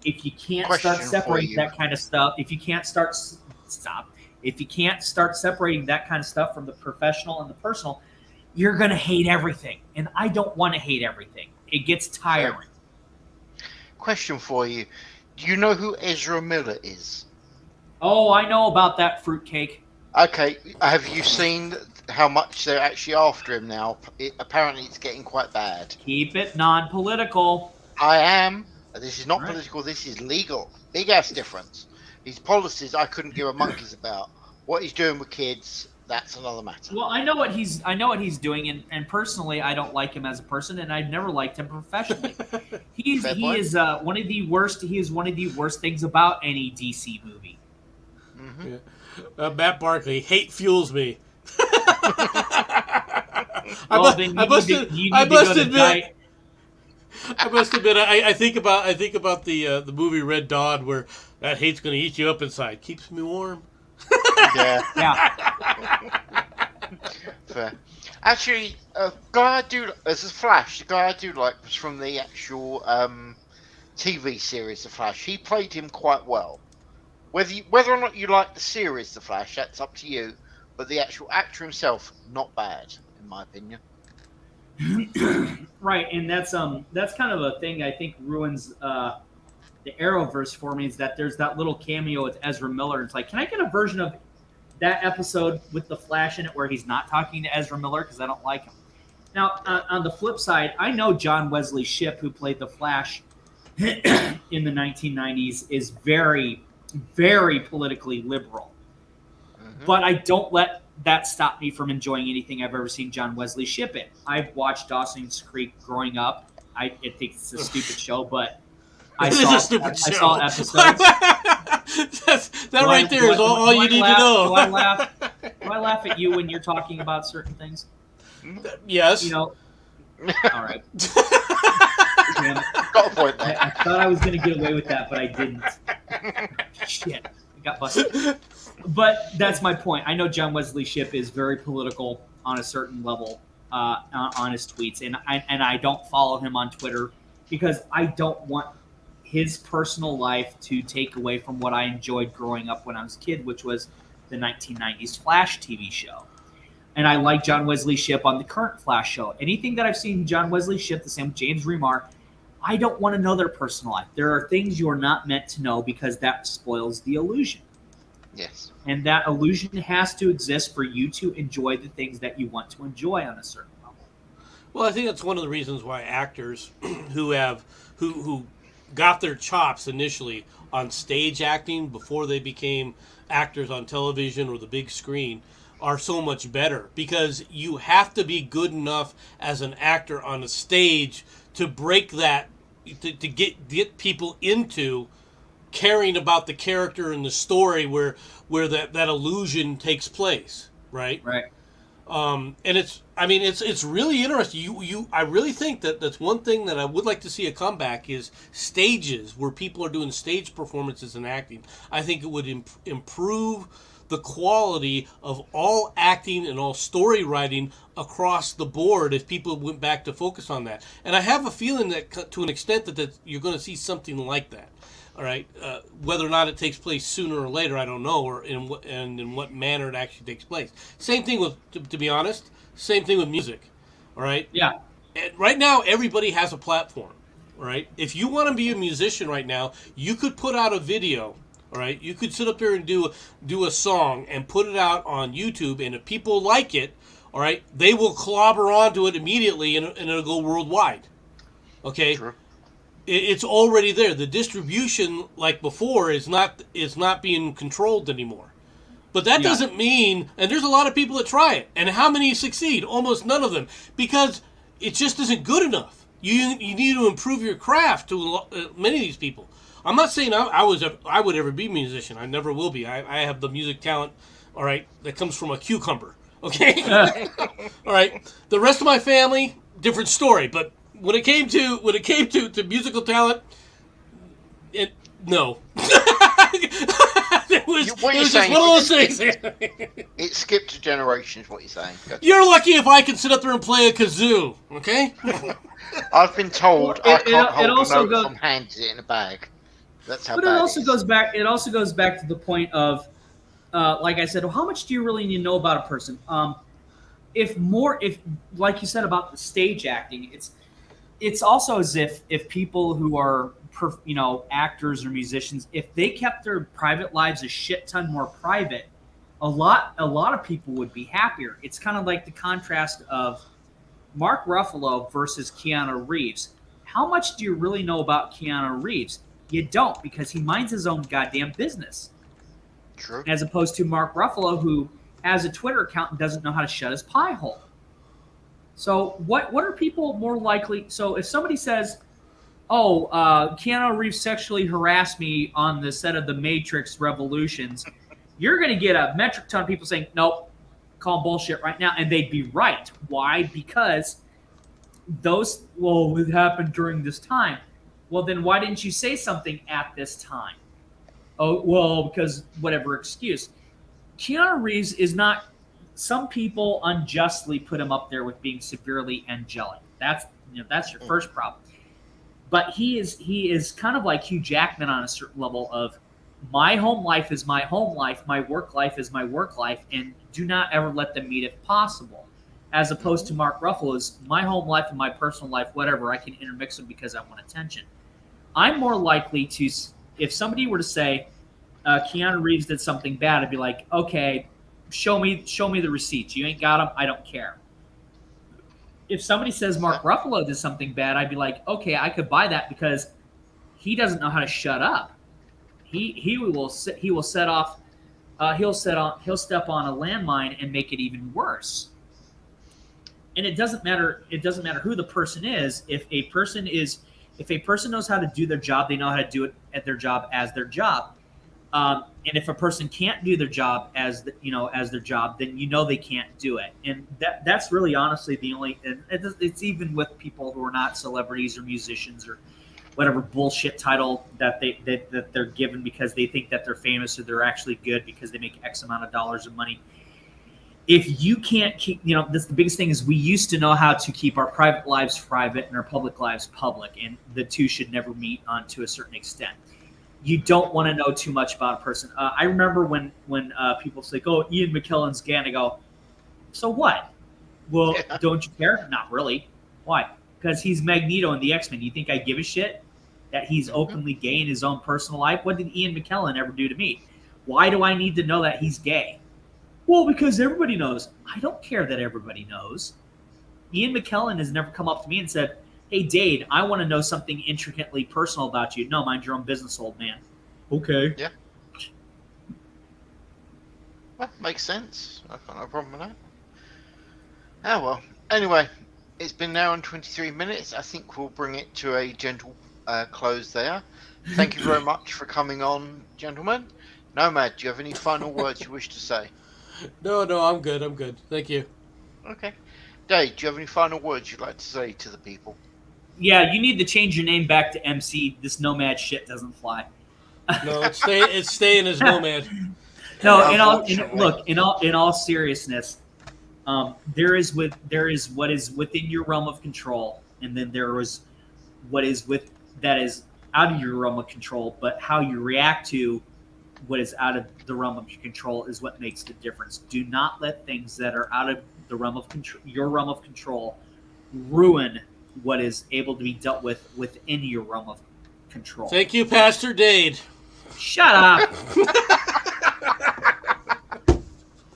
If you can't start separating that kind of stuff, if you can't start separating that kind of stuff from the professional and the personal, you're going to hate everything. And I don't want to hate everything. It gets tiring. Question for you. Do you know who Ezra Miller is? Oh, I know about that fruitcake. Okay. Have you seen how much they're actually after him now? Apparently it's getting quite bad. Keep it non-political. I am. This is not political. This is legal. Big ass difference. His policies I couldn't give a monkey's about. What he's doing with kids, that's another matter. Well, I know what he's doing, and personally, I don't like him as a person, and I've never liked him professionally. He is one of the worst. He is one of the worst things about any DC movie. Mm-hmm. Yeah. Matt Barkley, hate fuels me. I must admit, I think about the movie Red Dawn, where that hate's going to eat you up inside. Keeps me warm. Yeah. Fair. Actually, guy I do as a Flash. The guy I do like was from the actual TV series, The Flash. He played him quite well. Whether or not you like the series, The Flash, that's up to you. But the actual actor himself, not bad, in my opinion. Right, and that's kind of a thing I think ruins the Arrowverse for me is that there's that little cameo with Ezra Miller. It's like, can I get a version of that episode with the Flash in it where he's not talking to Ezra Miller because I don't like him. Now, on the flip side, I know John Wesley Shipp, who played the Flash in the 1990s, is very, very politically liberal. Mm-hmm. But I don't let that stop me from enjoying anything I've ever seen John Wesley Shipp in. I've watched Dawson's Creek growing up. I think it's a stupid show, but I saw episodes. that right there is all you need to know. Do I laugh at you when you're talking about certain things? Yes. All right. Damn it. Got a point there. I thought I was going to get away with that, but I didn't. Shit. I got busted. But that's my point. I know John Wesley Shipp is very political on a certain level on his tweets, and I don't follow him on Twitter because I don't want his personal life to take away from what I enjoyed growing up when I was a kid, which was the 1990s Flash TV show. And I like John Wesley Shipp on the current Flash show. Anything that I've seen John Wesley Shipp, the same with James Remar, I don't want to know their personal life. There are things you're not meant to know because that spoils the illusion. Yes. And that illusion has to exist for you to enjoy the things that you want to enjoy on a certain level. Well, I think that's one of the reasons why actors who got their chops initially on stage acting before they became actors on television or the big screen are so much better, because you have to be good enough as an actor on a stage to break that, to get people into caring about the character and the story where that illusion takes place, right? Right. And I mean, it's really interesting. I really think that that's one thing that I would like to see a comeback is stages where people are doing stage performances and acting. I think it would improve the quality of all acting and all story writing across the board if people went back to focus on that. And I have a feeling that to an extent that you're going to see something like that. All right, whether or not it takes place sooner or later, I don't know, or in what manner it actually takes place. Same thing with, to be honest, same thing with music. All right. Yeah. And right now, everybody has a platform. All right. If you want to be a musician right now, you could put out a video. All right. You could sit up there and do a song and put it out on YouTube, and if people like it, all right, they will clobber onto it immediately, and it'll go worldwide. Okay. True. It's already there. The distribution, like before, is not being controlled anymore. But that doesn't mean, and there's a lot of people that try it, and how many succeed? Almost none of them, because it just isn't good enough. You need to improve your craft to many of these people. I'm not saying I would ever be a musician. I never will be. I have the music talent, all right, that comes from a cucumber. Okay, all right. The rest of my family, different story, but. When it came to musical talent, no. It was just one of those things. It skipped a generation, is what you're saying. Gotcha. You're lucky if I can sit up there and play a kazoo, okay? I've been told I can't hold a note goes, from hands it in a bag. That's how but bad it also is. goes back. It also goes back to the point of, like I said, well, how much do you really need to know about a person? If like you said about the stage acting, it's also as if people who are actors or musicians, if they kept their private lives a shit ton more private, a lot of people would be happier. It's kind of like the contrast of Mark Ruffalo versus Keanu Reeves. How much do you really know about Keanu Reeves? You don't, because he minds his own goddamn business. True. As opposed to Mark Ruffalo, who has a Twitter account and doesn't know how to shut his pie hole. So what are people more likely? So if somebody says, "Oh, Keanu Reeves sexually harassed me on the set of The Matrix Revolutions," you're going to get a metric ton of people saying, "Nope, call bullshit right now," and they'd be right. Why? Because it happened during this time. Well, then why didn't you say something at this time? Oh, well, because whatever excuse. Keanu Reeves is not. Some people unjustly put him up there with being severely angelic. That's your first problem. But he is kind of like Hugh Jackman on a certain level of, my home life is my home life, my work life is my work life, and do not ever let them meet if possible. As opposed to Mark Ruffalo's, my home life and my personal life, whatever, I can intermix them because I want attention. I'm more likely to, if somebody were to say, Keanu Reeves did something bad, I'd be like, okay, show me the receipts. You ain't got them, I don't care. If somebody says Mark Ruffalo did something bad, I'd be like, okay, I could buy that because he doesn't know how to shut up. He'll step on a landmine and make it even worse. And it doesn't matter who the person is. If a person knows how to do their job, they know how to do it at their job as their job. And if a person can't do their job as their job, then they can't do it. And that's really honestly the only. And it's even with people who are not celebrities or musicians or whatever bullshit title that they're given because they think that they're famous or they're actually good because they make X amount of dollars of money. If you can't keep, this the biggest thing is we used to know how to keep our private lives private and our public lives public, and the two should never meet on to a certain extent. You don't want to know too much about a person. I remember when people say, "Oh, Ian McKellen's gay," and I go, "So what?" Well, don't you care? Not really. Why? Because he's Magneto in the X-Men. You think I give a shit that he's openly gay in his own personal life? What did Ian McKellen ever do to me? Why do I need to know that he's gay? Well, because everybody knows. I don't care that everybody knows. Ian McKellen has never come up to me and said, "Hey, Dade, I want to know something intricately personal about you." No, mind your own business, old man. Okay. Yeah. Well, makes sense. I've got no problem with that. Oh, well. Anyway, it's been now on 23 minutes. I think we'll bring it to a gentle close there. Thank you very much for coming on, gentlemen. Nomad, do you have any final words you wish to say? No, I'm good. Thank you. Okay. Dave, do you have any final words you'd like to say to the people? Yeah, you need to change your name back to MC. This nomad shit doesn't fly. No, it's staying as Nomad. No, Unfortunately. in all seriousness, there is what is within your realm of control, and then there is what is with that is out of your realm of control. But how you react to what is out of the realm of your control is what makes the difference. Do not let things that are out of the realm of control, your realm of control, ruin what is able to be dealt with within your realm of control. Thank you, Pastor Dade. Shut up.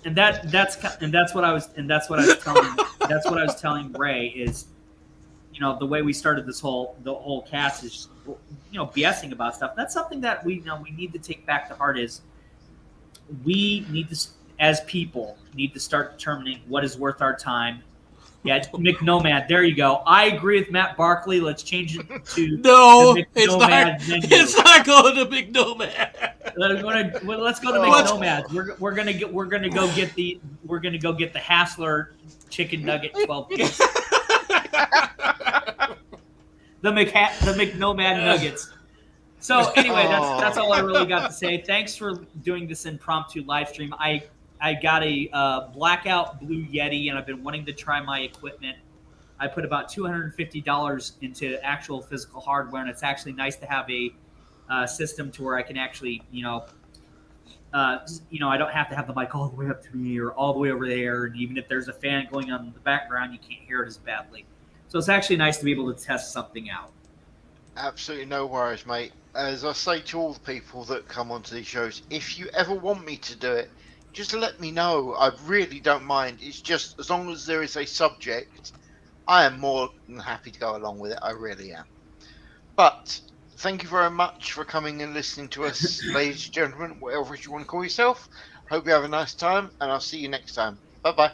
And that's what I was telling Ray is, the way we started the whole cast is, BSing about stuff. That's something that we need to take back to heart. Is we need to, as people, need to start determining what is worth our time. Yeah, McNomad. There you go. I agree with Matt Barkley. Let's change it to No, the it's not. McNomad menu. It's not going to McNomad. Let's go to McNomads. We're gonna go get the Hassler chicken nugget 12 piece. the McNomad nuggets. So anyway, that's all I really got to say. Thanks for doing this impromptu live stream. I got a blackout blue Yeti, and I've been wanting to try my equipment. I put about $250 into actual physical hardware, and it's actually nice to have a system to where I can actually, I don't have to have the mic all the way up to me or all the way over there. And even if there's a fan going on in the background, you can't hear it as badly. So it's actually nice to be able to test something out. Absolutely no worries, mate. As I say to all the people that come onto these shows, if you ever want me to do it, just let me know. I really don't mind. It's just as long as there is a subject, I am more than happy to go along with it. I really am. But thank you very much for coming and listening to us, ladies and gentlemen, whatever you want to call yourself. Hope you have a nice time, and I'll see you next time. Bye-bye.